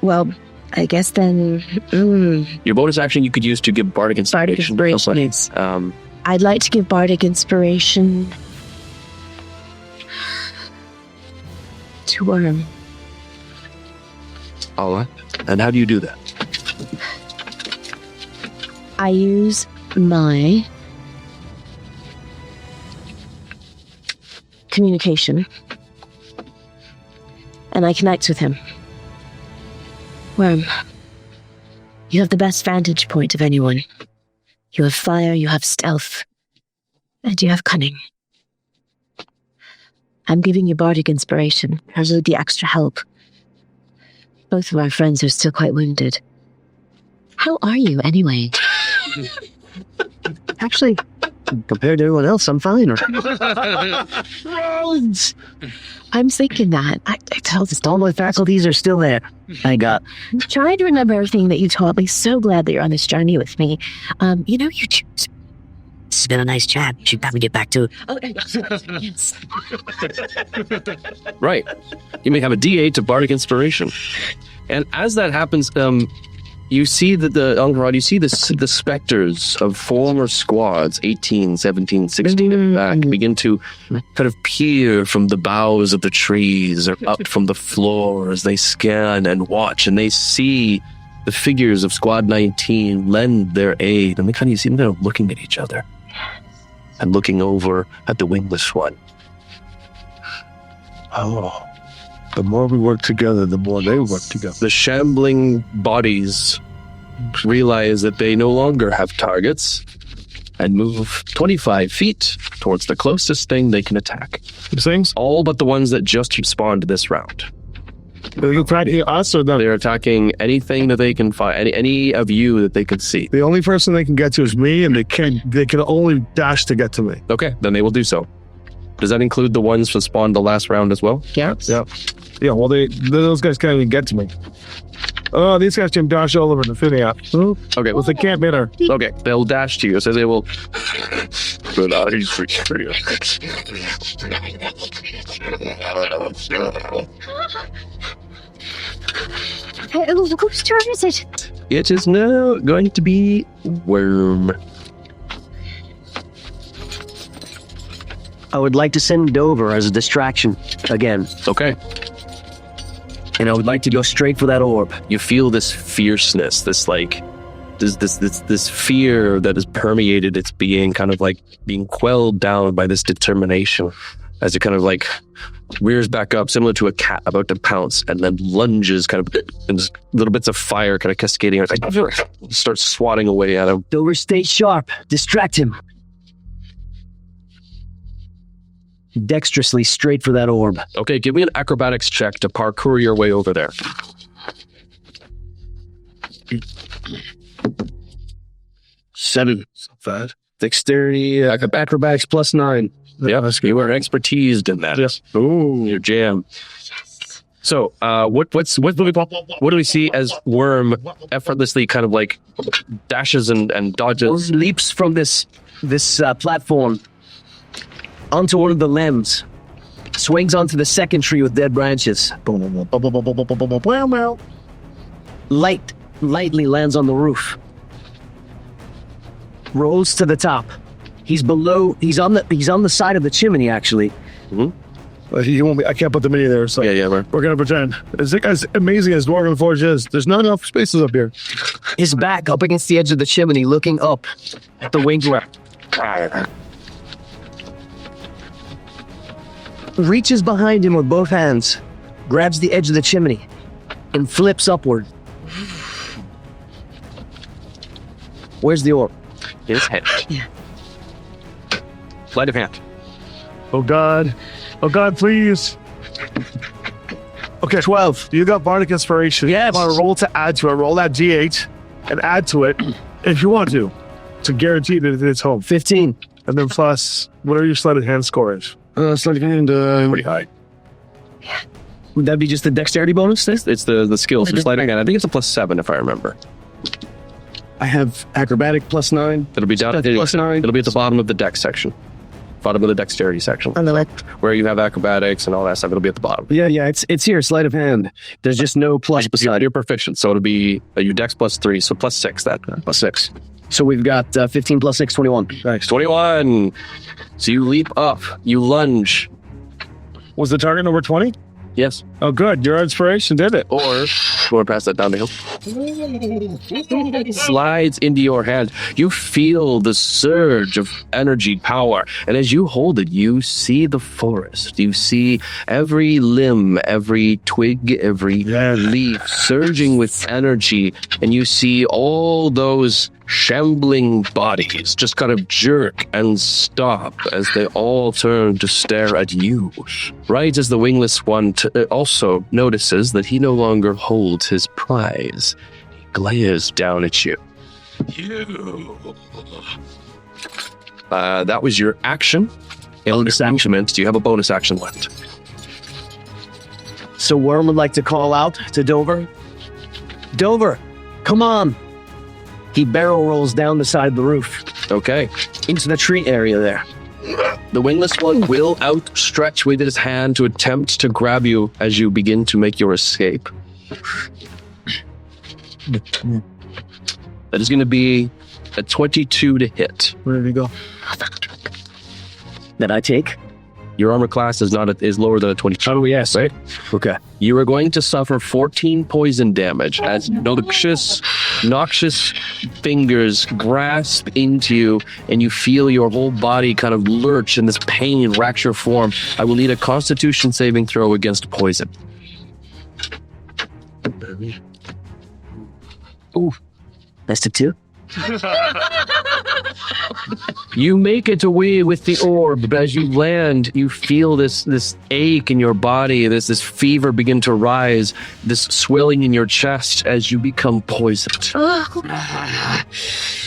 Well, I guess then... Your bonus action you could use to give Bardic Inspiration. Bardic Inspiration, yes. I'd like to give Bardic Inspiration to Worm. All right. And how do you do that? I use my communication and I connect with him. Worm, you have the best vantage point of anyone. You have fire, you have stealth, and you have cunning. I'm giving you Bardic Inspiration. I need the extra help. Both of our friends are still quite wounded. How are you, anyway? Actually, compared to everyone else, I'm fine. Roads! I'm thinking that. I tell this, all my faculties are still there. I'm trying to remember everything that you taught me. So glad that you're on this journey with me. You choose. It's been a nice chat. You should probably get back to it. Oh, yes. Right. You may have a D8 to Bardic Inspiration. And as that happens, you see that you see the specters of former squads, 18, 17, 16 and back, begin to kind of peer from the boughs of the trees or up from the floor as they scan and watch, and they see the figures of Squad 19 lend their aid, and you see them kind of looking at each other and looking over at the wingless one. Oh. The more we work together, the more they work together. The shambling bodies realize that they no longer have targets and move 25 feet towards the closest thing they can attack. These things? All but the ones that just spawned this round. Are they attacking us or them? They're attacking anything that they can find, any of you that they can see. The only person they can get to is me, and they can only dash to get to me. Okay, then they will do so. Does that include the ones that spawned the last round as well? Yeah. Yeah, well, those guys can't even get to me. Oh, these guys can dash all over the thing out. Okay, Well, they can't hit her. okay, they'll dash to you, so they will. But he's for you. Whose turn is it? It is now going to be Worm. I would like to send Dover as a distraction again, Okay. and I would like to go straight for that orb. You feel this fierceness, this fear that has permeated its being, kind of like being quelled down by this determination as it kind of like rears back up, similar to a cat about to pounce, and then lunges kind of, and just little bits of fire kind of cascading out. Starts swatting away at him. Dover, stay sharp. Distract him. Dexterously straight for that orb. Okay, give me an acrobatics check to parkour your way over there. Seven. Bad. Dexterity, acrobatics +9. Yeah, you are expertised in that. Yes. Ooh, your jam. So, what do we see as Worm effortlessly kind of like dashes and dodges? Leaps from this platform onto one of the limbs, swings onto the second tree with dead branches. Lightly lands on the roof. Rolls to the top. He's on the side of the chimney, actually. He won't be, I can't put them in there, so Yeah, we're gonna pretend. As amazing as Dwarven Forge is, there's not enough spaces up here. His back up against the edge of the chimney, looking up at the winged weapon. Reaches behind him with both hands, grabs the edge of the chimney, and flips upward. Where's the orb? His head. Yeah. Sleight of hand. Oh God, please. Okay, 12. You got Bardic Inspiration. Yes. I want to roll to add to it. Roll that D8 and add to it if you want to guarantee that it's home. 15. And then plus whatever your sleight of hand score is. Sleight of hand, pretty high. Would that be just the dexterity bonus? It's the skills for sleight of hand. I think it's a +7 if I remember. I have acrobatic +9. It'll be down. +9. It'll be at the bottom of the dex section. Bottom of the dexterity section. On the left. Where you have acrobatics and all that stuff, it'll be at the bottom. Yeah, it's here, sleight of hand. There's just no plus beside You're proficient, so it'll be your dex +3, so +6 that. +6. So we've got 15 + 6, 21. Nice. 21. So you leap up, you lunge. Was the target number 20? Yes. Oh, good. Your inspiration did it. Or pass that down the hill. Slides into your hand. You feel the surge of energy power. And as you hold it, you see the forest. You see every limb, every twig, every leaf surging with energy. And you see all those shambling bodies just kind of jerk and stop as they all turn to stare at you. Right as the wingless one also notices that he no longer holds his prize. He glares down at you. That was your action. Bonus action. Do you have a bonus action left? So Worm would like to call out to Dover. Dover, come on. He barrel rolls down the side of the roof. Okay. Into the tree area there. The wingless one will outstretch with his hand to attempt to grab you as you begin to make your escape. That is going to be a 22 to hit. Where did he go? That I take. Your armor class is lower than a 22. Oh, yes. Right? Okay. You are going to suffer 14 poison damage as noxious fingers grasp into you, and you feel your whole body kind of lurch, and this pain racks your form. I will need a Constitution saving throw against poison. Ooh. That's a 2. You make it away with the orb, but as you land, you feel this ache in your body, this fever begin to rise, this swelling in your chest as you become poisoned.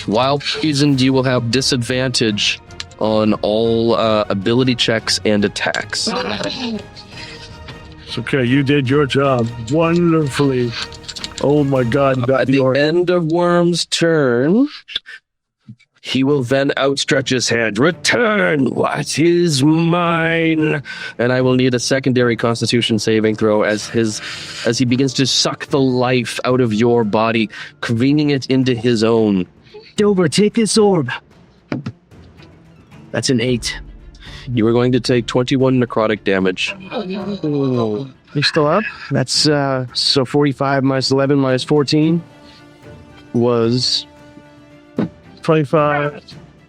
While poisoned, you will have disadvantage on all ability checks and attacks. Okay, you did your job wonderfully. Oh my God! You got At the end of Worm's turn, he will then outstretch his hand. Return what is mine. And I will need a secondary Constitution saving throw as he begins to suck the life out of your body, convening it into his own. Dover, take this orb. That's an 8. You are going to take 21 necrotic damage. You still up? That's so 45 minus 11 minus 14 was 25.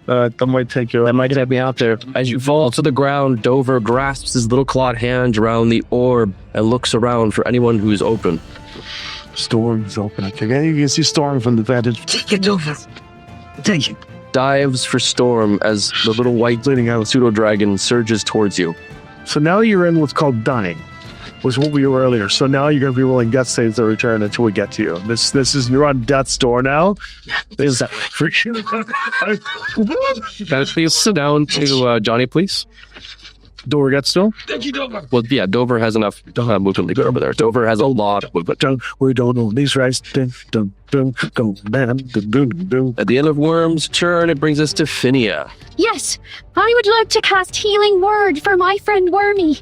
That might take you. that might have me out there. As you fall to the ground, Dover grasps his little clawed hand around the orb and looks around for anyone who's open. Storm's open. Okay, you can see Storm from the vantage. Take it, Dover. Take it. Dives for Storm as the little white bleeding out pseudo dragon surges towards you. So now you're in what's called dying, was what we were earlier. So now you're going to be rolling death saves to return until we get to you. This is you're on death's door now. Is that Please sit down to Johnny, please. Dover gets still. Well, yeah, Dover has enough movement to go over there. Dover has a lot of movement. We don't know these rights. Dun, dun, dun, go, man. Dun, dun, dun. At the end of Worm's turn, it brings us to Phinia. Yes, I would like to cast Healing Word for my friend Wormy.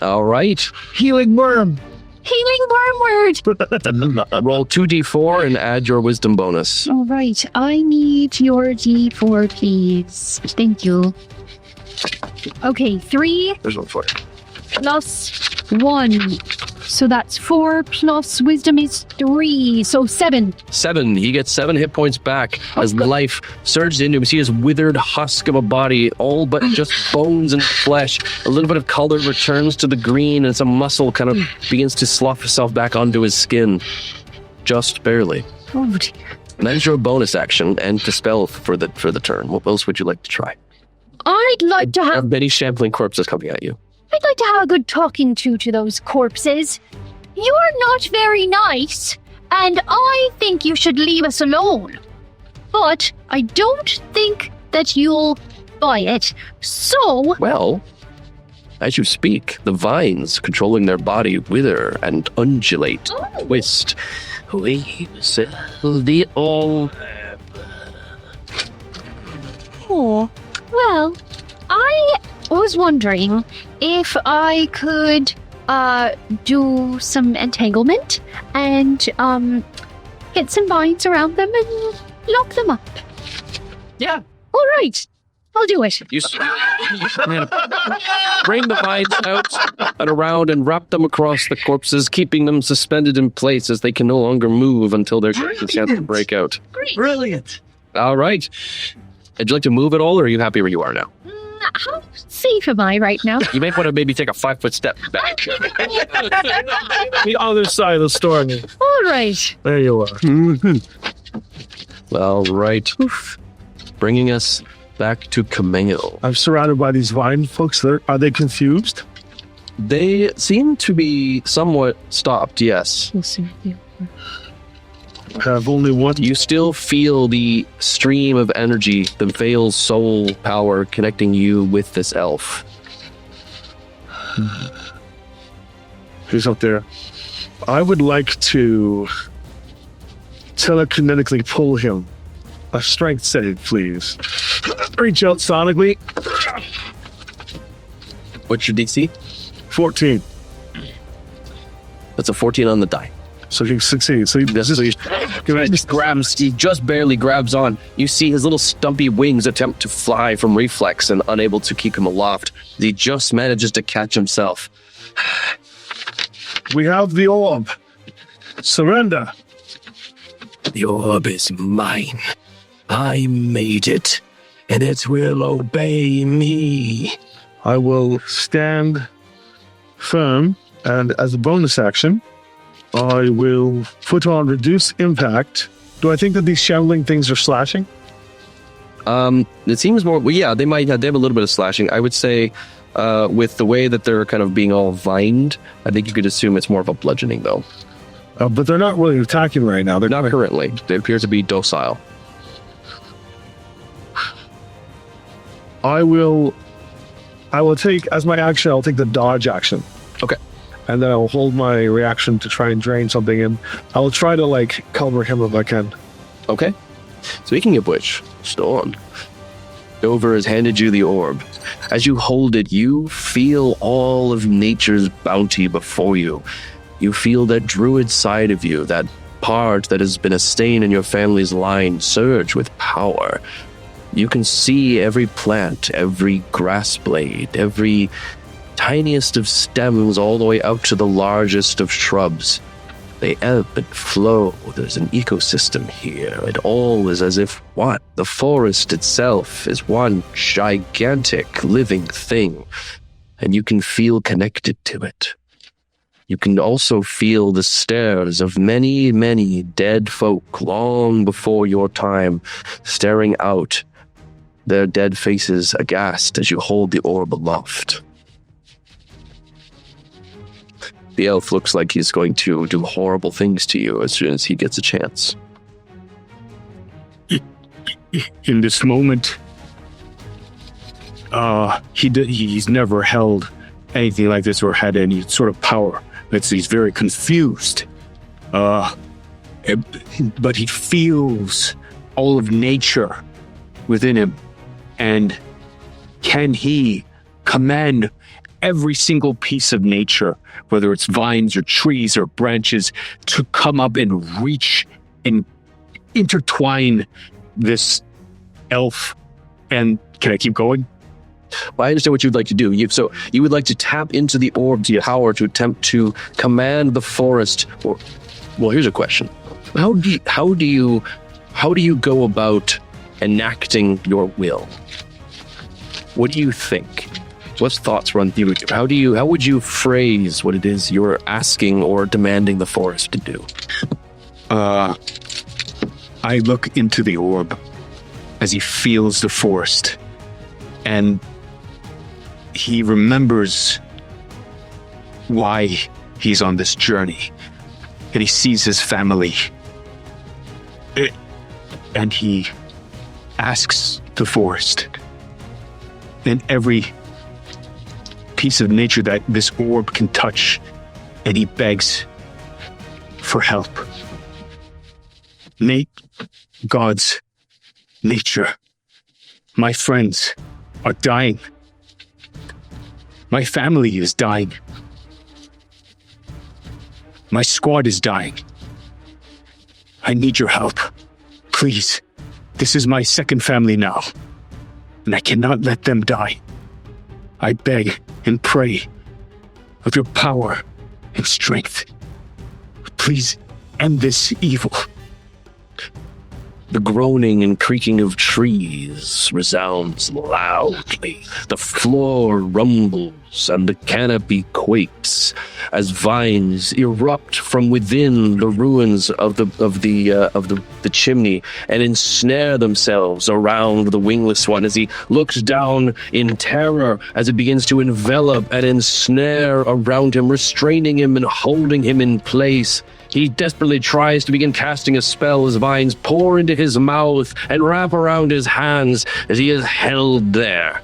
All right. healing worm? Healing Worm Word. Roll 2d4 and add your wisdom bonus. All right, I need your D4, please. Thank you. Okay, 3 There's one for you. plus 1. So that's 4 plus wisdom is 3. So 7. 7. He gets 7 hit points back as life surges into him. You see his withered husk of a body, all but just bones and flesh. A little bit of color returns to the green, and some muscle kind of begins to slough itself back onto his skin. Just barely. Oh dear. And that is your bonus action and dispel for the turn. What else would you like to try? I'd like to There are have many shambling corpses coming at you. I'd like to have a good talking to those corpses. You're not very nice, and I think you should leave us alone. But I don't think that you'll buy it. So, Well, as you speak, the vines controlling their body wither and undulate, twist. We sell the old. well, I was wondering if I could do some entanglement and get some vines around them and lock them up. Yeah. All right, I'll do it. You bring the vines out and around and wrap them across the corpses, keeping them suspended in place as they can no longer move until they're getting a chance to break out. Brilliant. All right. Would you like to move at all, or are you happy where you are now? How safe am I right now? You may want to maybe take a 5-foot step back. The other side of the storm. All right. There you are. All right. Bringing us back to Camille. I'm surrounded by these vine folks. Are they confused? They seem to be somewhat stopped, yes. I have only one. You still feel the stream of energy, the Veil's soul power connecting you with this elf. Who's up there? I would like to telekinetically pull him. A strength save, please. Reach out sonically. What's your DC? 14. That's a 14 on the die. So he succeeds. So he He just barely grabs on. You see his little stumpy wings attempt to fly from reflex and unable to keep him aloft. He just manages to catch himself. We have the orb. Surrender. The orb is mine. I made it, and it will obey me. I will stand firm, and as a bonus action, I will put on reduce impact. Do I think that these shambling things are slashing? It seems more. Well, yeah, they have a little bit of slashing. I would say, with the way that they're kind of being all vined, I think you could assume it's more of a bludgeoning, though. But they're not really attacking right now. They're Not currently. They appear to be docile. I will take, as my action, I'll take the dodge action. Okay. And then I'll hold my reaction to try and drain something in. I'll try to, like, cover him if I can. Okay. Speaking of which, Storm, Dover has handed you the orb. As you hold it, you feel all of nature's bounty before you. You feel that druid side of you, that part that has been a stain in your family's line, surge with power. You can see every plant, every grass blade, every tiniest of stems, all the way up to the largest of shrubs. They ebb and flow. There's an ecosystem here. It all is as if, the forest itself is one gigantic living thing, and you can feel connected to it. You can also feel the stares of many, many dead folk long before your time, staring out, their dead faces aghast as you hold the orb aloft. The elf looks like he's going to do horrible things to you as soon as he gets a chance. In this moment, he's never held anything like this or had any sort of power. He's very confused. But he feels all of nature within him. And can he command every single piece of nature, whether it's vines or trees or branches, to come up and reach and intertwine this elf? And can I keep going? Well, I understand what you'd like to do. You would like to tap into the orb's power to attempt to command the forest. Well, here's a question: How do you go about enacting your will? What do you think? What thoughts run through you? How would you phrase what it is you're asking or demanding the forest to do? I look into the orb as he feels the forest, and he remembers why he's on this journey, and he sees his family, and he asks the forest and every piece of nature that this orb can touch, and he begs for help. God's nature. My friends are dying. My family is dying. My squad is dying. I need your help. Please. This is my second family now, and I cannot let them die. I beg and pray of your power and strength. Please end this evil. The groaning and creaking of trees resounds loudly. The floor rumbles and the canopy quakes as vines erupt from within the ruins of the chimney and ensnare themselves around the wingless one as he looks down in terror as it begins to envelop and ensnare around him, restraining him and holding him in place. He desperately tries to begin casting a spell as vines pour into his mouth and wrap around his hands as he is held there.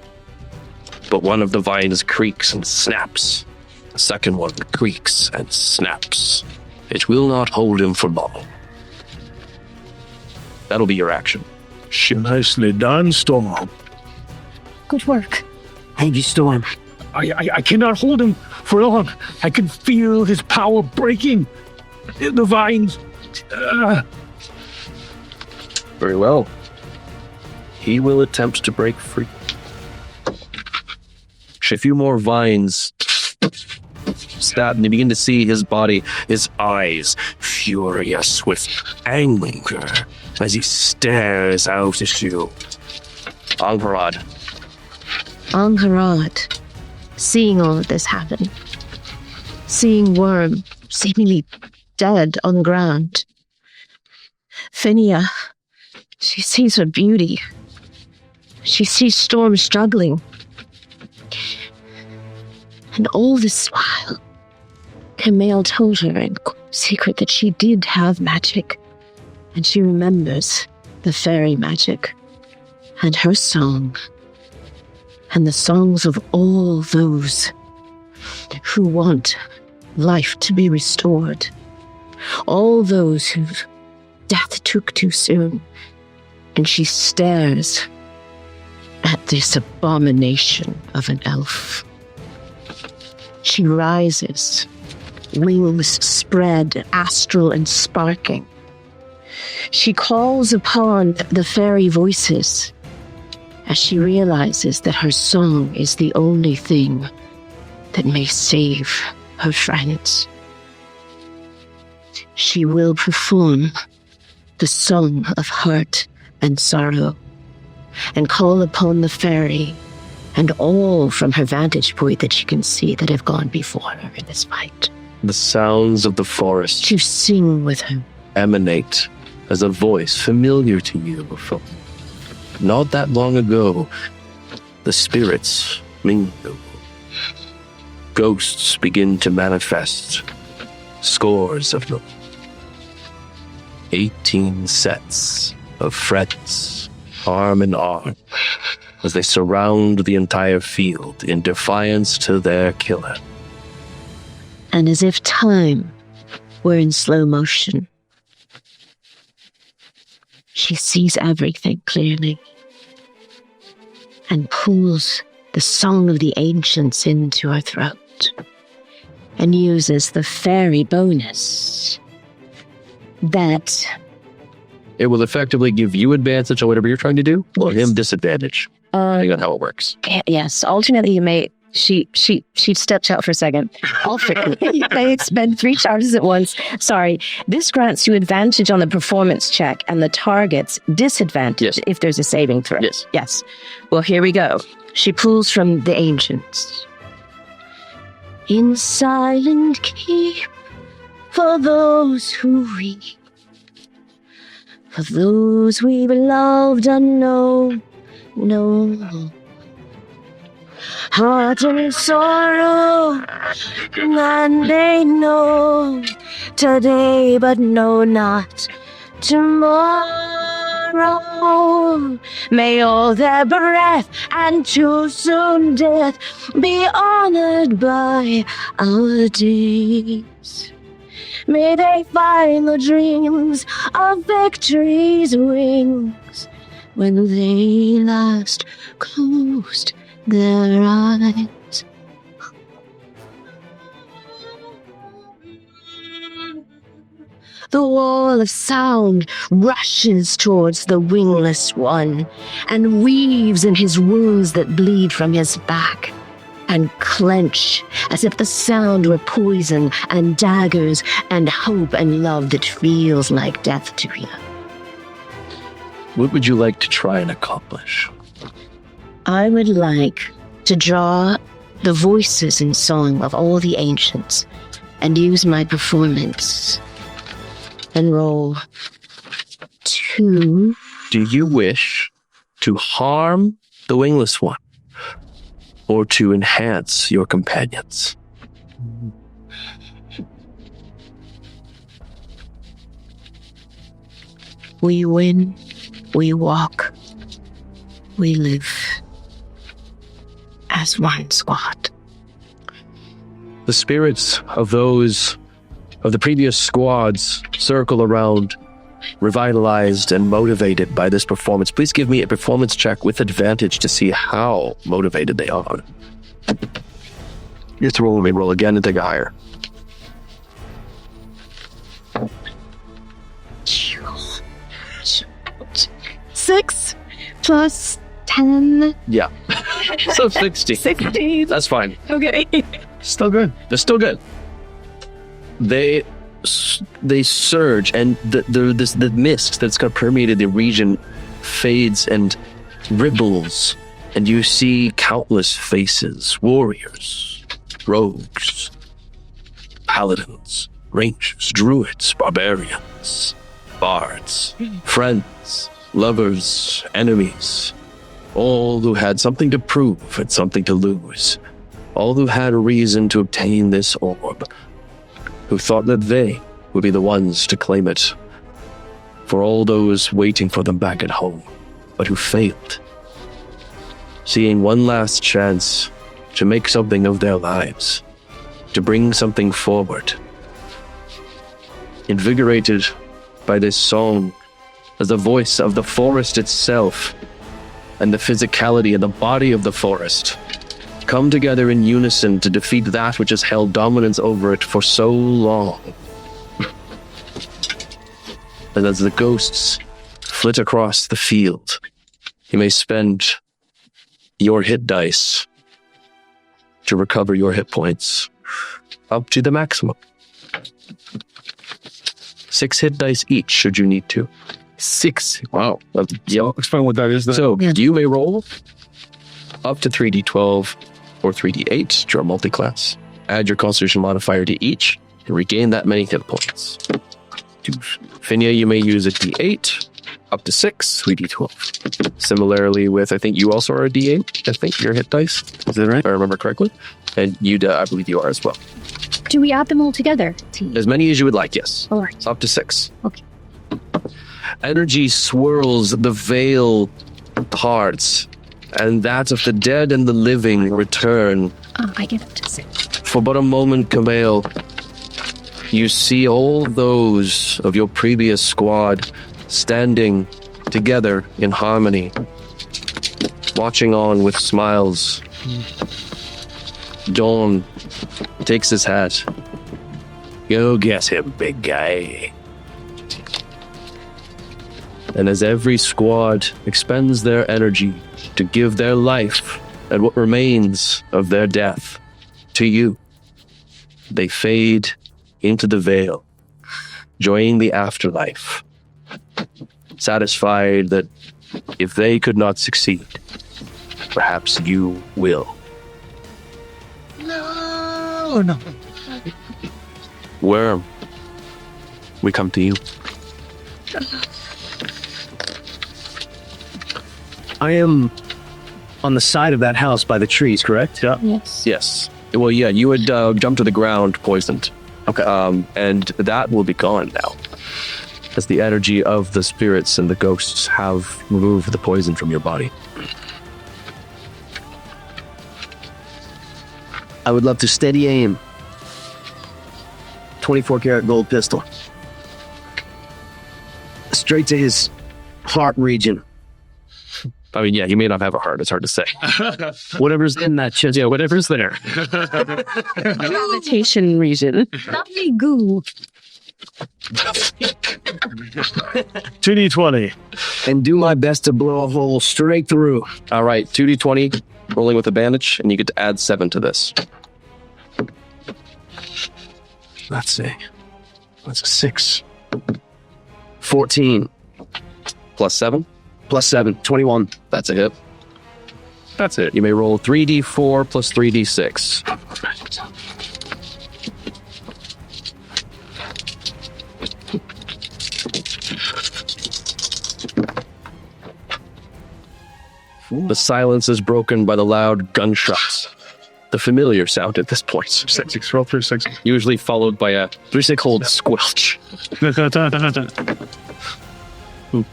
But one of the vines creaks and snaps. The second one creaks and snaps. It will not hold him for long. That'll be your action. Nicely done, Storm. Good work. Thank you, Storm. I cannot hold him for long. I can feel his power breaking. The vines. Very well. He will attempt to break free. A few more vines snap, and you begin to see his body, his eyes furious with anger as he stares out at you. Angharad. Angharad, seeing all of this happen, seeing Worm seemingly dead on the ground. Phinia, she sees her beauty, She sees Storm struggling. And all this while, Camille told her in secret that she did have magic. And she remembers the fairy magic and her song and the songs of all those who want life to be restored. All those whose death took too soon. And she stares at this abomination of an elf. She rises, wings spread, astral and sparking. She calls upon the fairy voices as she realizes that her song is the only thing that may save her friends. She will perform the song of hurt and sorrow and call upon the fairy and all from her vantage point that she can see that have gone before her in this fight. The sounds of the forest To sing with her. emanate as a voice familiar to you from not that long ago. The spirits mingle. Ghosts begin to manifest. Scores of them. 18 sets of friends, arm in arm, as they surround the entire field in defiance to their killer. And as if time were in slow motion, she sees everything clearly and pulls the song of the ancients into her throat and uses the fairy bonus that It will effectively give you advantage on whatever you're trying to do, or him disadvantage, depending on how it works. yes, alternately you may she stepped out for a second. You may expend 3 charges at once. Sorry. This grants you advantage on the performance check and the target's disadvantage if there's a saving throw. Yes. Well, here we go. She pulls from the ancients. In silent keep for those who weep, for those we've loved and know. Heart and sorrow, and they know today, but know not tomorrow. May all their breath and too soon death be honored by our days. May they find the dreams of victory's wings when they last closed their eyes. The wall of sound rushes towards the wingless one and weaves in his wounds that bleed from his back and clench as if the sound were poison and daggers and hope and love that feels like death to you. What would you like to try and accomplish? I would like to draw the voices in song of all the ancients and use my performance and roll 2. Do you wish to harm the wingless one or to enhance your companions? We win, we walk, we live as one squad. The spirits of those of the previous squads circle around, revitalized and motivated by this performance. Please give me a performance check with advantage to see how motivated they are. You have to roll again and take a higher. 6 plus 10. Yeah. So 60. 16. That's fine. Okay. Still good. They're still good. They surge, and the mist that's kind of permeated the region fades and ripbles, and you see countless faces: warriors, rogues, paladins, rangers, druids, barbarians, bards, friends, lovers, enemies, All who had something to prove and something to lose. All who had a reason to obtain this orb. Who thought that they would be the ones to claim it. For all those waiting for them back at home, but who failed. Seeing one last chance to make something of their lives. To bring something forward. Invigorated by this song as the voice of the forest itself and the physicality of the body of the forest come together in unison to defeat that which has held dominance over it for so long. And as the ghosts flit across the field, you may spend your hit dice to recover your hit points up to the maximum. 6 hit dice each, should you need to. 6. Wow. So explain what that is then. So you may roll up to 3d12 or 3d8, draw multi-class. Add your constitution modifier to each and regain that many hit points. Finia, you may use a d8, up to 6, 3d12. Similarly with, I think you also are a d8, I think, your hit dice. Is that right? If I remember correctly. And Yuda, I believe you are as well. Do we add them all together? As many as you would like, yes. All right. It's up to 6. Okay. Energy swirls, the veil parts, and that of the dead and the living return. I give it to 6. For but a moment, Camille, you see all those of your previous squad standing together in harmony, watching on with smiles. Dawn takes his hat. Go get him, big guy. And as every squad expends their energy to give their life and what remains of their death to you, they fade into the veil, enjoying the afterlife, satisfied that if they could not succeed, perhaps you will. No. Worm, we come to you. I am on the side of that house by the trees, correct? Yeah. Yes. Yes. Well, yeah, you had jumped to the ground poisoned. Okay. And that will be gone now, as the energy of the spirits and the ghosts have removed the poison from your body. I would love to steady aim. 24 karat gold pistol. Straight to his heart region. I mean, yeah, you may not have a heart. It's hard to say. Whatever's in that chest. Yeah, whatever's there. Meditation region. Lovely goo. 2d20. And do my best to blow a hole straight through. All right, 2d20, rolling with advantage, and you get to add 7 to this. Let's see. That's a 6. 14 Plus 7. plus 7, 21. That's a hit. That's it. You may roll 3d4 plus 3d6. The silence is broken by the loud gunshots. The familiar sound at this point. 6. Roll 3 6. Usually followed by a cold squelch.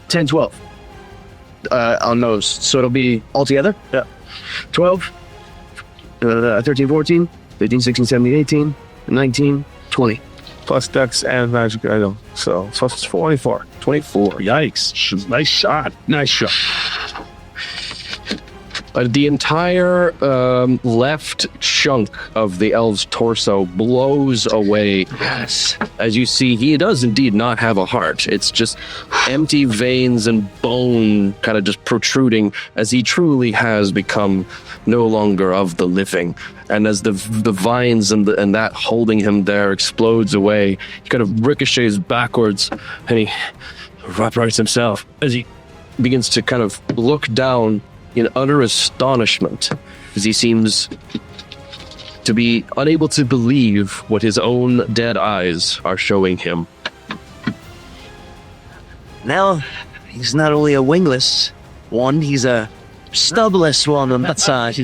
10, 12. On those. So it'll be all together? Yeah. 12, 13, 14, 15, 16, 17, 18, 19, 20. Plus dex and magic item. So plus 24. 24. Yikes. Nice shot. Nice shot. The entire left chunk of the elf's torso blows away. Yes. As you see, he does indeed not have a heart. It's just empty veins and bone kind of just protruding, as he truly has become no longer of the living. And as the vines and that holding him there explodes away, he kind of ricochets backwards, and he uprights himself as he begins to kind of look down in utter astonishment, as he seems to be unable to believe what his own dead eyes are showing him. Now, he's not only a wingless one, he's a Stubless one on that side.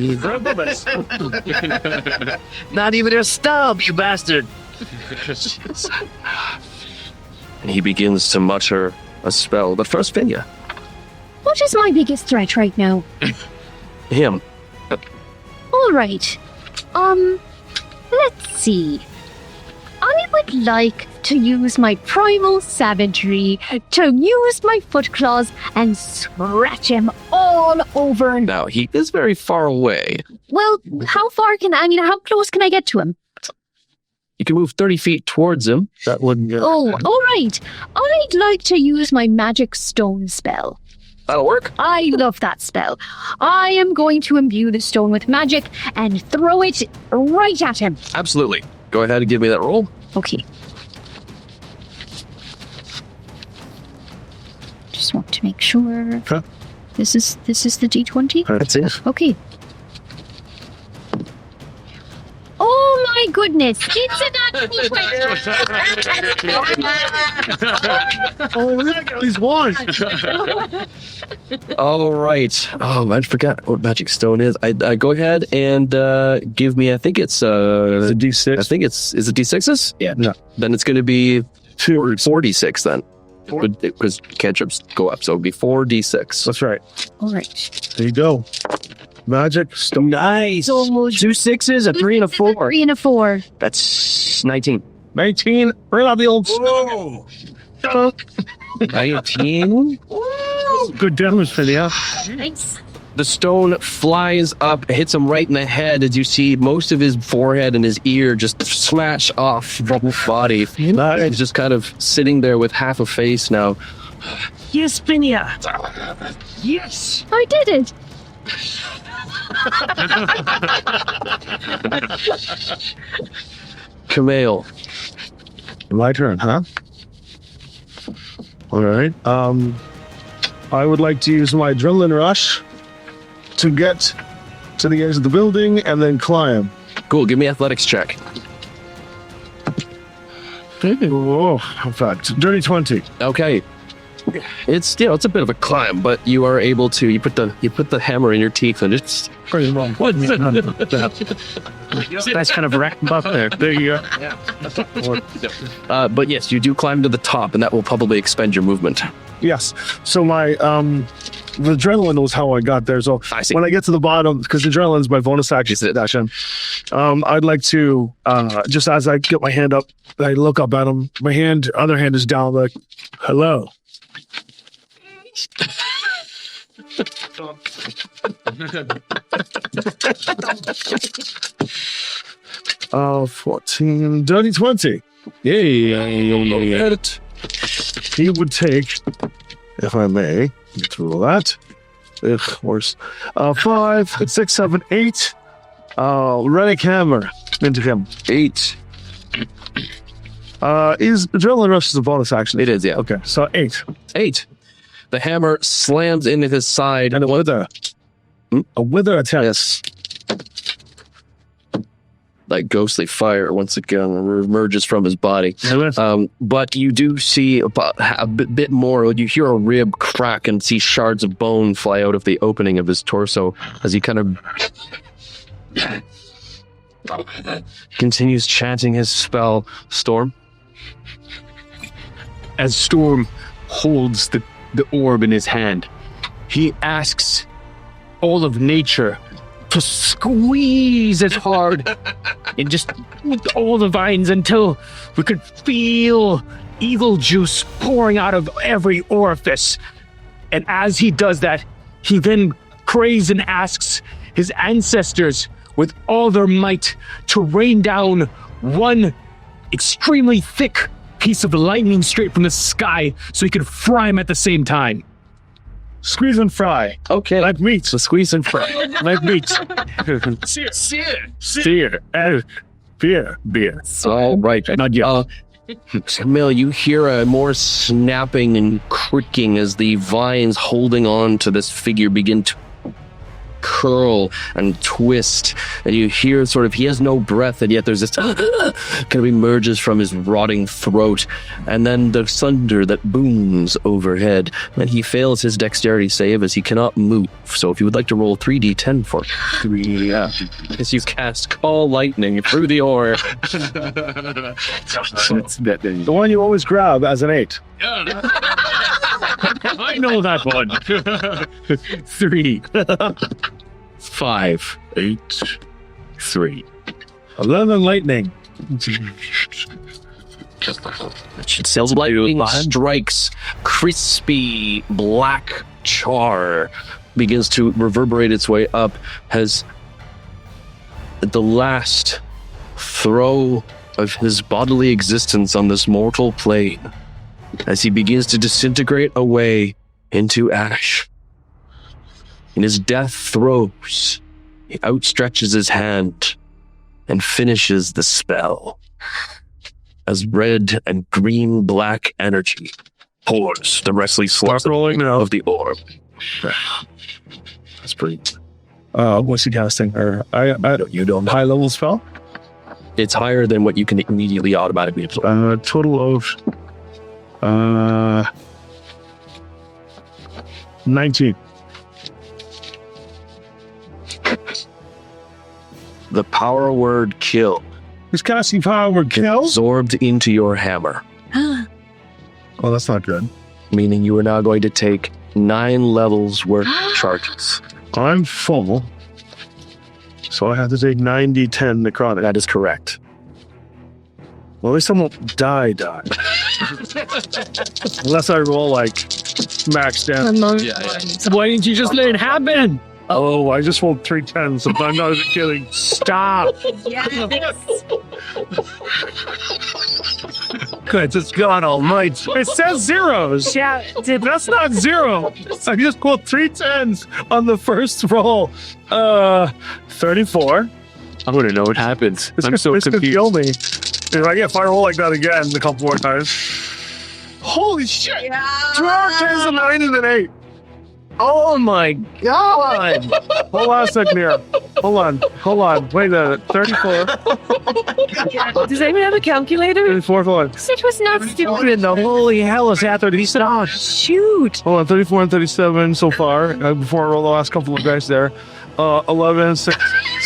Not even a stub, you bastard. And he begins to mutter a spell. But first, Finya. What is my biggest threat right now? Him. All right. Let's see. I would like to use my primal savagery to use my foot claws and scratch him all over. Now, he is very far away. Well, how far how close can I get to him? You can move 30 feet towards him. That wouldn't... Oh, all right. I'd like to use my magic stone spell. That'll work. I love that spell. I am going to imbue the stone with magic and throw it right at him. Absolutely. Go ahead and give me that roll. Okay. Just want to make sure. Huh? This is the D20? That's it. Okay. Oh my goodness! It's a natural 20. He's one. All right. Oh, I forgot what magic stone is. I go ahead and give me. I think it's It's a D6. I think is it D6s? Yeah. No. Then it's going to be 4d6 then, because cantrips go up. So it'll be 4d6. That's right. All right. There you go. Magic stone. Nice. So 2 6s, a 3 and a 4. 3 and a 4. That's 19. 19. Bring out the old. 19. Good damage for you. Nice. The stone flies up, hits him right in the head as you see most of his forehead and his ear just smash off from his body. He's just kind of sitting there with half a face now. Yes, Finya. Yes. I did it. Camille. My turn, huh? All right. I would like to use my adrenaline rush to get to the edge of the building and then climb. Cool, give me athletics check. Oh, in fact, dirty 20. Okay. It's it's a bit of a climb, but you are able to you put the hammer in your teeth and it's Pretty wrong. what That's kind of rack buff there. There you go. but yes, you do climb to the top and that will probably expend your movement. Yes. So my the adrenaline was how I got there. So I see. when I get to the bottom, because adrenaline's my bonus action, I'd like to just as I get my hand up, I look up at him. My other hand is down, like, hello. 14, dirty 20. Yeah. He would take, if I may, get through all that. Ugh, worse. 5, 6, 7, 8. Relic hammer into him. 8. Is adrenaline rush is a bonus action? It is, yeah. Okay, so 8. 8. The hammer slams into his side. And a wither. A wither attack. Yes. Like ghostly fire once again emerges from his body. But you do see about a bit more. You hear a rib crack and see shards of bone fly out of the opening of his torso as he kind of continues chanting his spell. Storm. As Storm holds the orb in his hand, he asks all of nature to squeeze as hard and just with all the vines until we could feel evil juice pouring out of every orifice. And as he does that, he then prays and asks his ancestors with all their might to rain down one extremely thick piece of lightning straight from the sky so he could fry him at the same time. Squeeze and fry. Okay. Like meat. So squeeze and fry. Like meat. Sear. Beer. All right. Not yet. Camille, you hear a more snapping and creaking as the vines holding on to this figure begin to curl and twist, and you hear sort of, he has no breath, and yet there's this kind of emerges from his rotting throat, and then the thunder that booms overhead, and he fails his dexterity save as he cannot move. So if you would like to roll 3d10 for 3, yeah, as you cast Call Lightning through the ore. The one you always grab as an 8. I know that one. 3, 5, 8. 3. 11 lightning. Sails lightning strikes, crispy black char begins to reverberate its way up as the last throw of his bodily existence on this mortal plane, as he begins to disintegrate away into ash. In his death throes, he outstretches his hand and finishes the spell, as red and green black energy pours directly Start rolling now. of the orb. That's pretty. What's he casting? Or you don't high level spell? It's higher than what you can immediately automatically absorb. Total of 19. The power word kill He's casting power word kill. absorbed into your hammer, Oh, that's not good. meaning you are now going to take 9 levels worth of charges. I'm full, so I have to take 9d10 necrotic. That is correct. Well, at least I won't die. Unless I roll like max damage. Why didn't you just let it happen? Oh, I just rolled 3 10s, so I'm not even kidding. Stop. Good, it's gone all night. It says zeros. Yeah, That's not 0. I just rolled 3 10s on the first roll. 34. I'm gonna know what happens. I'm so This could confused. kill me. If I roll like that again a couple more times. Holy shit! 12 10s, a 9, and an 8. Oh my god! Hold on a second here. Hold on. Wait a minute. 34. Does anyone have a calculator? 34, hold on. It was not stupid. Holy hell is after he said, oh shoot! Hold on, 34 and 37 so far. Before I roll the last couple of guys there. 11, 6,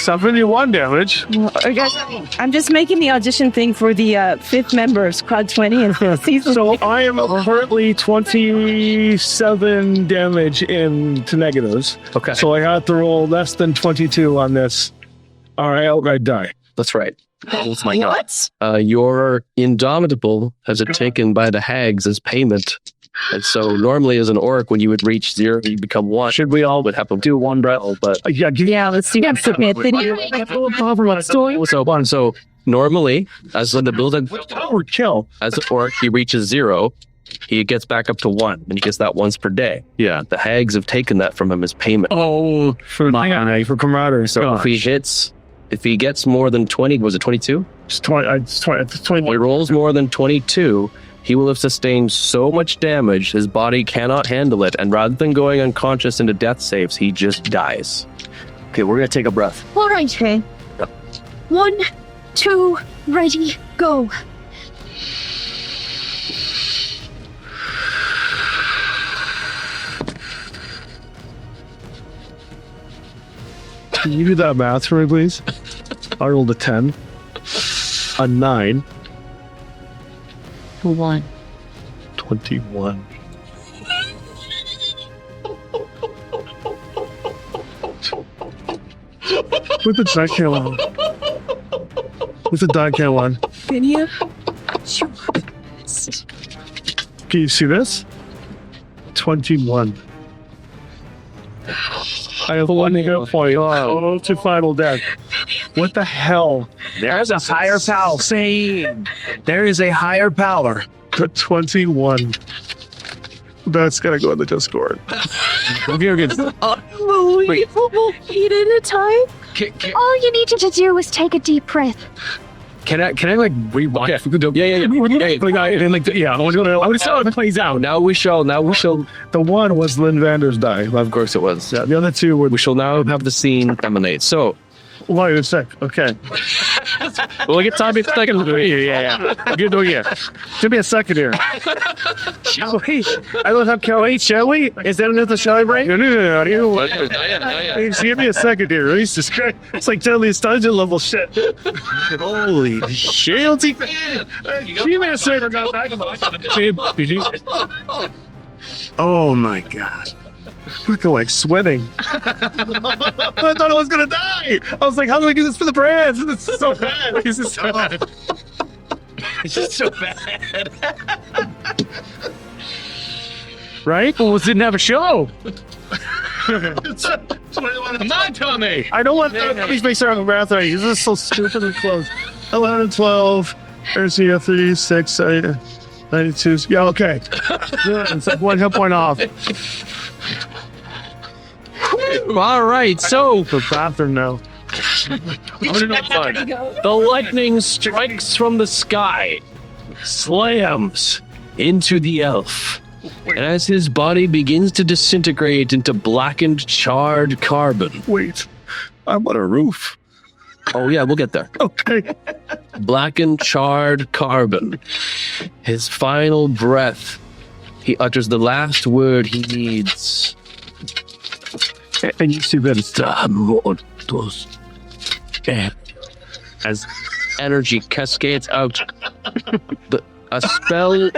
71 damage. Well, guys, I'm just making the audition thing for the fifth member of Squad 20 and season. So I am currently 27 damage into negatives. Okay. So I have to roll less than 22 on this. Or I outright die. That's right. Oh my god! Your Indomitable has it taken by the hags as payment. And so normally as an orc, when you would reach 0, you become 1. Should we all would have to do 1 battle, but Yeah, let's see. I'm submit video. so normally, as in the building, power kill. as an orc, he reaches 0, he gets back up to 1, and he gets that once per day. Yeah. The hags have taken that from him as payment. Oh, For camaraderie. So if he gets more than 20, was it 22? It's 20. It's 20. It's If he 21. rolls more than 22, he will have sustained so much damage his body cannot handle it, and rather than going unconscious into death saves, he just dies. Okay, we're gonna take a breath. All right, okay. 1, 2, ready, go. Can you do that math for me, please? I rolled a 10, a 9, 1. 21. With the die count on. With the die count on. Can you? Can you see this? 21. I have 1 hit point. Oh, to final death. What the hell? There's a higher power. Saying there is a higher power. 21. That's gotta go in the Discord. Unbelievable. Eat at a time. All you needed to do was take a deep breath. Can I like rewind? Yeah, we could do. Yeah. I was gonna see how it plays out. Now we shall. The one was Lynn Vander's die. Of course it was. Yeah, the other two were. We shall now have the scene emanate. So, Wait a sec. Okay. we'll get time in a second. Yeah. Good doing it. Give me a second here. Shall we? I don't have Kelly. Shall we? Is that another celebrate? No. Give me a second here. Jesus Christ. It's like Deadliest Dungeon level shit. Holy shit. Give me a second. Oh my god. We're like sweating. I thought I was gonna die. I was like, how do I do this for the brands? This is so bad. This is so bad. It's just so bad. Right? Well, didn't have a show. Come on, Tommy. I don't want these makes our marathon. This is so stupid and close. 11, 12. There's here 3, 6, 92. Yeah, okay. It's like 1 hit point off. All right, so The bathroom now. the lightning strikes from the sky, slams into the elf, and as his body begins to disintegrate into blackened, charred carbon. Wait, I'm on a roof. Oh yeah, we'll get there. Okay. Blackened, charred carbon. His final breath. He utters the last word he needs. And you see that it's As energy cascades out. A spell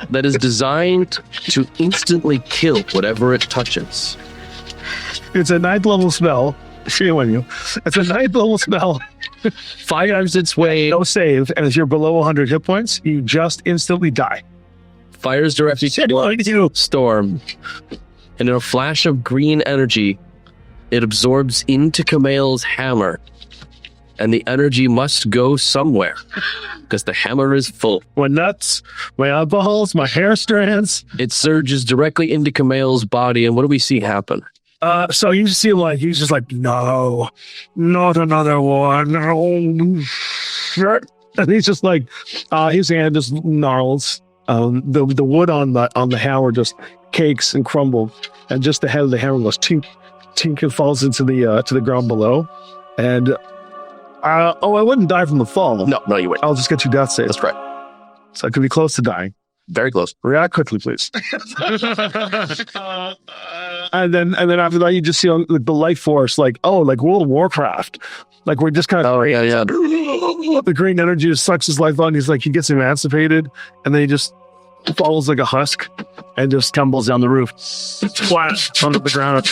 that is designed to instantly kill whatever it touches. It's a 9th level spell. Shame on you. It's a 9th level spell. Fires its way. No save, and if you're below 100 hit points, you just instantly die. Fires directly to Storm. And in a flash of green energy, it absorbs into Kamel's hammer. And the energy must go somewhere. Because the hammer is full. My nuts, my eyeballs, my hair strands. It surges directly into Kamel's body, and what do we see happen? So you see him he's just like, no, not another one. No. And he's just like, his hand just gnarls. The wood on the hammer just cakes and crumbles, and just the head of the hammer goes tink, tink, and falls into the ground below. And I wouldn't die from the fall. No, you wouldn't. I'll just get 2 death saves. That's right. So I could be close to dying. Very close. React quickly, please. and then after that, you just see the life force, like World of Warcraft. Like we're just kind of. Oh yeah. The green energy just sucks his life out, and he gets emancipated, and then he just falls like a husk and just tumbles down the roof, flat onto the ground.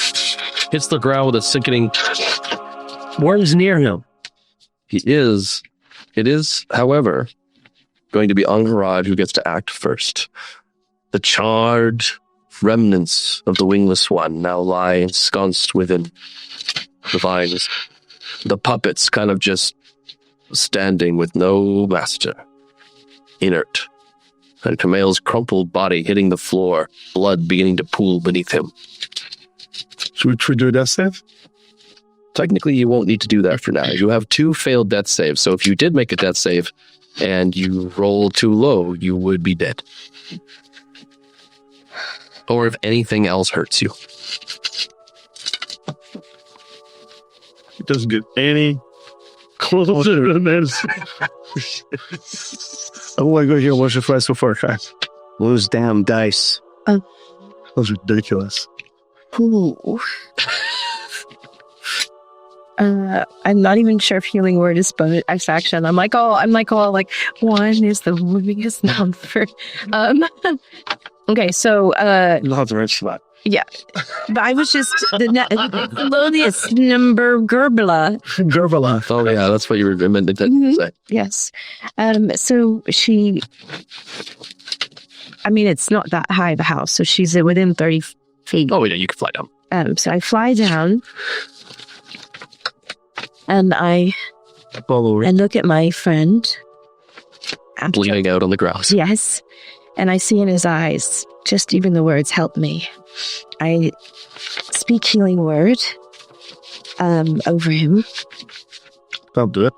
Hits the ground with a sickening. Worm's near him. It is, however, going to be Angharad who gets to act first. The charred remnants of the wingless one now lie ensconced within the vines. The puppets kind of just standing with no master, inert. And Kamel's crumpled body hitting the floor, blood beginning to pool beneath him. Should we do a death save? Technically, you won't need to do that for now. You have 2 failed death saves, so if you did make a death save and you roll too low, you would be dead. Or if anything else hurts you. It doesn't get any closer than this. I want to go here. What's your price so far, guy? Lose damn dice. That was ridiculous. Ooh. I'm not even sure if healing word is bonus action. I'm like, 1 is the weakest number. Okay, so You'll have to wrench that. yeah, but I was just the lowest number, Gerbla. Gerbala. Oh yeah, that's what you were meant to say. Yes. So she. I mean, it's not that high of a house, so she's within 30 feet. Oh yeah, you can fly down. So I fly down. And I look at my friend. Bleeding out on the ground. Yes. And I see in his eyes, just even the words, help me. I speak healing word over him. I'll do it.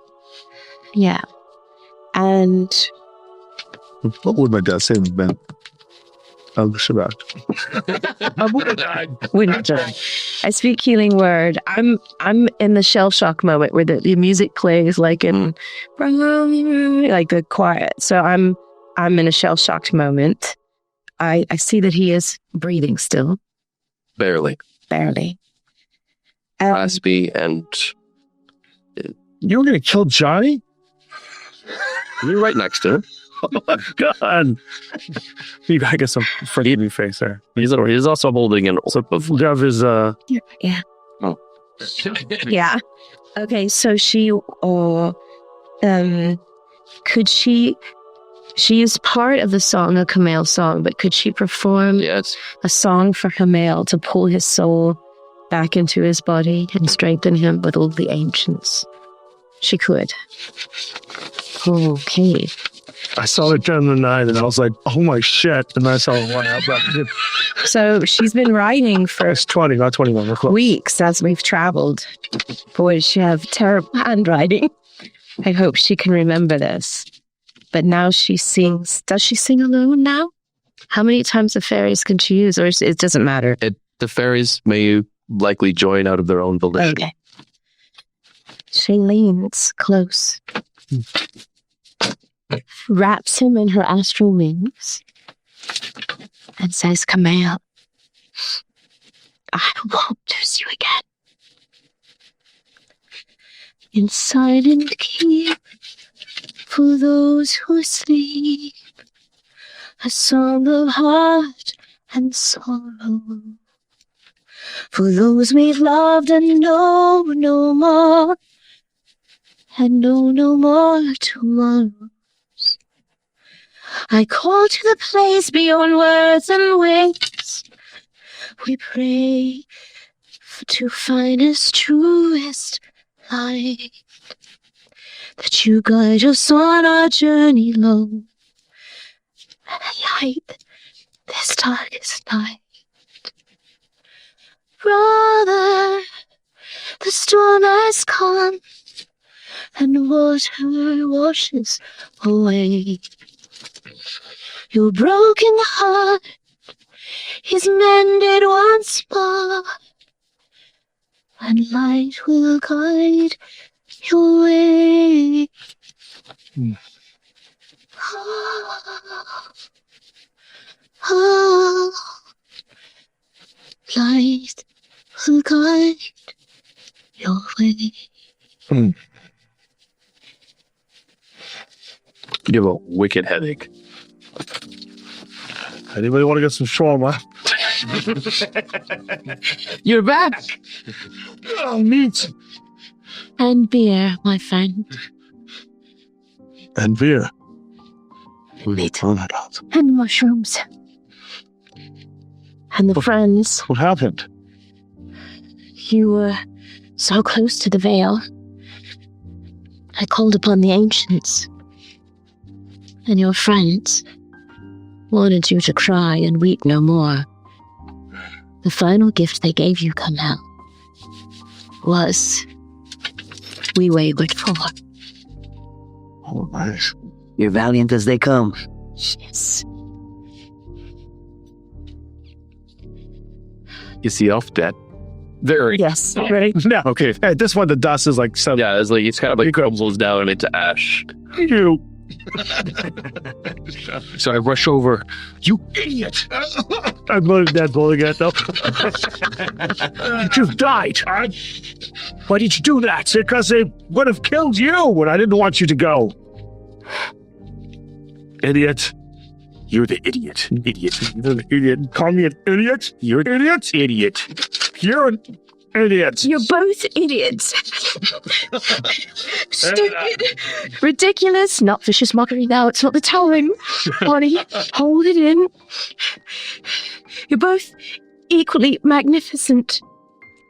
Yeah. And What would my dad say, Ben? Shabbat. I speak healing word. I'm in the shell shock moment where the music plays like in like the quiet. So I'm in a shell shocked moment. I see that he is breathing still, Barely. barely. Raspy and You were going to kill Johnny? you're right next to him. Oh, my God. I guess I'm forgiving face there. He's also holding an So, Dev is, Yeah. Yeah. Okay, so she could she is part of the song, a Kamel song, but could she perform Yes. a song for Kamel to pull his soul back into his body and strengthen him with all the ancients? She could. Okay. I saw it turn the 9 and I was like, oh my shit. And I saw it one out back. So she's been writing for It's 20, not 21. We're close. weeks as we've traveled. Boy, does she have terrible handwriting. I hope she can remember this. But now she sings. Does she sing alone now? How many times of fairies can she use? Or it doesn't matter? The fairies may likely join out of their own volition. Okay. She leans close, wraps him in her astral wings, and says, Kamel, I won't lose you again. In silent keep for those who sleep, a song of heart and sorrow. For those we've loved and know no more, and know no more tomorrows. I call to the place beyond words and wings. We pray to finest, truest light, that you guide us on our journey long, and light this darkest night. Brother, the storm has come, and water washes away. Your broken heart is mended once more, and light will guide your way. Oh, light will guide your way. You have a wicked headache. Anybody want to get some shawarma? You're back. Oh, meat. And beer, my friend. And beer. Meat. Oh, my God. And mushrooms. And the friends. What happened? You were so close to the veil. I called upon the ancients. And your friends wanted you to cry and weep no more. The final gift they gave you, Kamel, was we wavered for. Oh, nice. You're valiant as they come. Yes. You see off dead. Very. Yes. Right. No, okay. At this point, the dust is like so. Yeah, it's like it's kind of like crumbles down into ash. You. So I rush over. You idiot! I'm going to Deadpool again, though. You just died. Why did you do that? Because they would have killed you, and I didn't want you to go. Idiot. You're the idiot. Idiot. You're the idiot. Call me an idiot? You're an idiot? Idiot. You're an idiot. You're both idiots. Stupid. Ridiculous. Not vicious mockery now. It's not the time. Bonnie, hold it in. You're both equally magnificent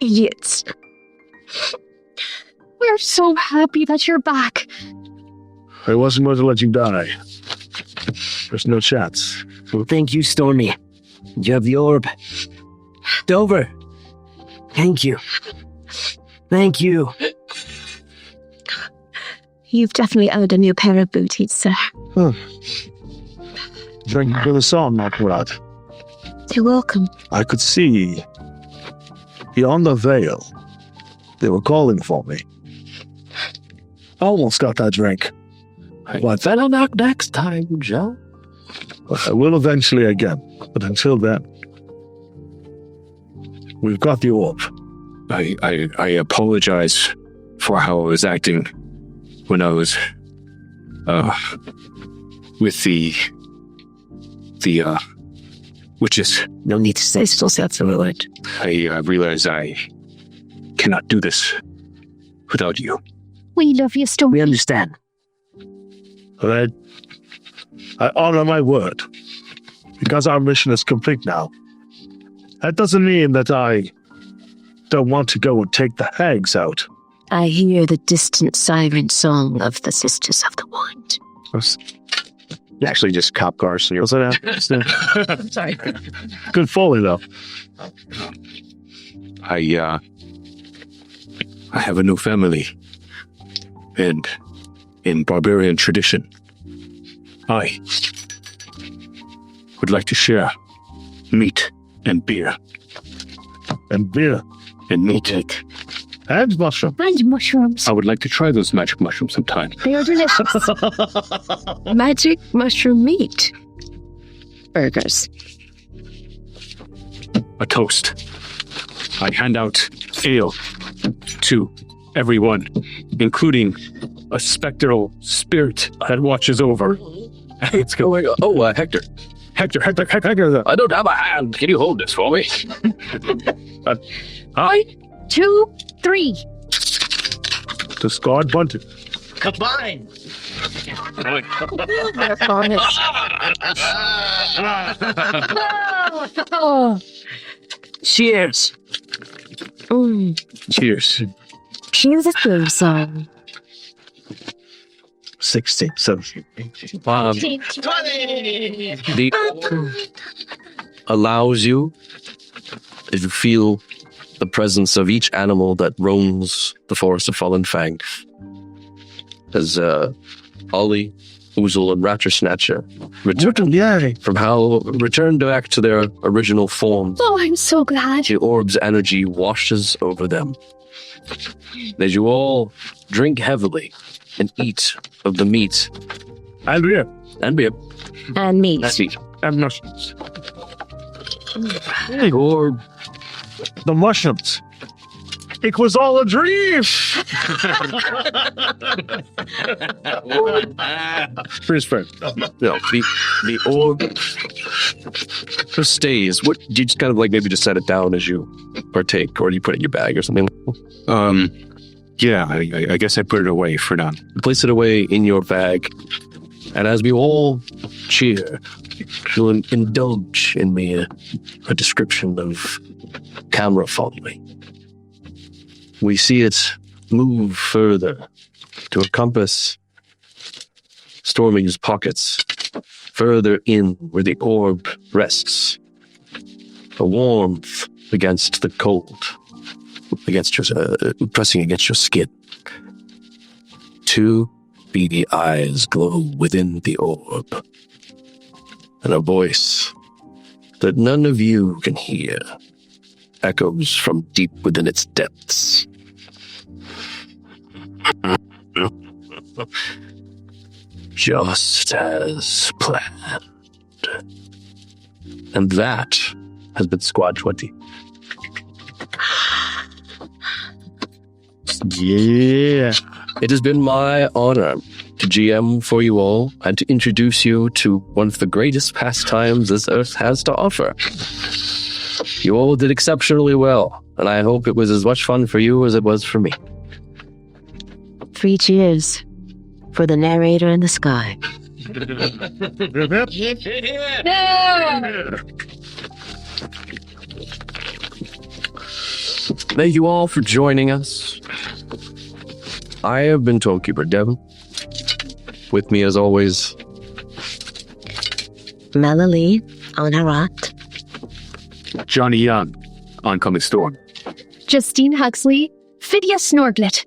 idiots. We're so happy that you're back. I wasn't going to let you die. There's no chance. Well, thank you, Stormy. You have the orb. Dover. Thank you. Thank you. You've definitely earned a new pair of booties, sir. Drink for the song, Nicolas. You're welcome. I could see beyond the veil. They were calling for me. I almost got that drink. But Better luck next time, Joe. I will eventually again. But until then, we've got the orb. I apologize for how I was acting when I was with the witches. No need to say so, absolutely. I realize I cannot do this without you. We love you, Storm. We understand. But I honor my word. Because our mission is complete now. That doesn't mean that I don't want to go and take the hags out. I hear the distant siren song of the Sisters of the Wand. Actually, just cop cars. So you're Sorry. Good Foley, though. I have a new family. And in barbarian tradition, I would like to share meat and beer. And beer. And meat. And mushroom. And mushrooms. I would like to try those magic mushrooms sometime. They are delicious. Magic mushroom meat. Burgers. A toast. I hand out ale to everyone, including a spectral spirit that watches over. What's going on? Oh, Hector. Hector. I don't have a hand. Can you hold this for me? 2, 3. The scarred bunted. Combine! Cheers! Cheers. Cue the theme song. 16, 17. The allows you to feel the presence of each animal that roams the forest of Fallen Fang. As Ollie, Oozle, and Rattersnatcher return back to their original forms. Oh, I'm so glad. The orb's energy washes over them. As you all drink heavily and eat of the meat And beer. and beer. And meat. That's meat. And mushrooms. The orb The mushrooms. It was all a dream. Freeze frame. No, the orb just stays. What do you just kind of like maybe just set it down as you partake, or do you put it in your bag or something? Yeah, I guess I put it away for now. You place it away in your bag, and as we all cheer, you'll indulge in me a description of camera fondly. We see it move further to encompass Stormy's pockets, further in where the orb rests. The warmth against the cold, against your pressing against your skin. Two beady eyes glow within the orb, and a voice that none of you can hear echoes from deep within its depths. Just as planned. And that has been Squad 20. Yeah. It has been my honor to GM for you all and to introduce you to one of the greatest pastimes this Earth has to offer. You all did exceptionally well, and I hope it was as much fun for you as it was for me. 3 cheers for the narrator in the sky. Thank you all for joining us. I have been Tollkeeper Devon. With me, as always, Mela Lee on Harat. Johnny Young, Oncoming Storm. Justine Huxley, Phidias Snorglet.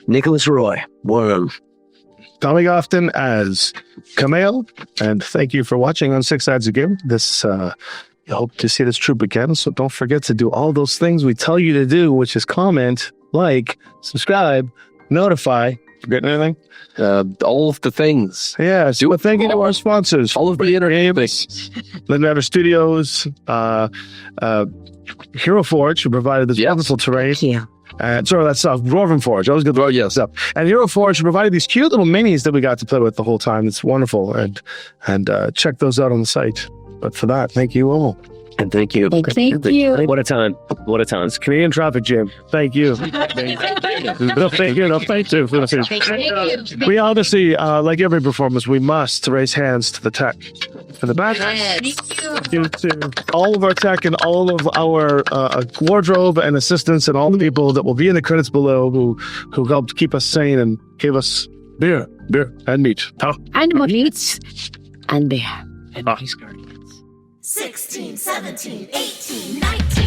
Nicolas Roye. Worm. Tommy Gofton as Camille, and thank you for watching on Six Sides of Game. This, I hope to see this troop again, so don't forget to do all those things we tell you to do, which is comment, like, subscribe, notify. Forgetting anything? All of the things. Yeah, so thank you to our sponsors. All of the entertainment. Leonardo Studios, Hero Forge, who provided this wonderful terrain. Yeah. Sorry, that's Dwarven Forge. I always get the yes. up. And Hero Forge provided these cute little minis that we got to play with the whole time. It's wonderful, and check those out on the site. But for that, thank you all. And thank you. Thank you. What a time. What a time. It's Canadian Traffic Jam. Thank you. Thank you. We obviously, like every performance, we must raise hands to the tech. For the back. To all of our tech and all of our wardrobe and assistants and all the people that will be in the credits below who helped keep us sane and gave us beer, and meat. And meats. And bear. Ah. 16, 17, 18, 19.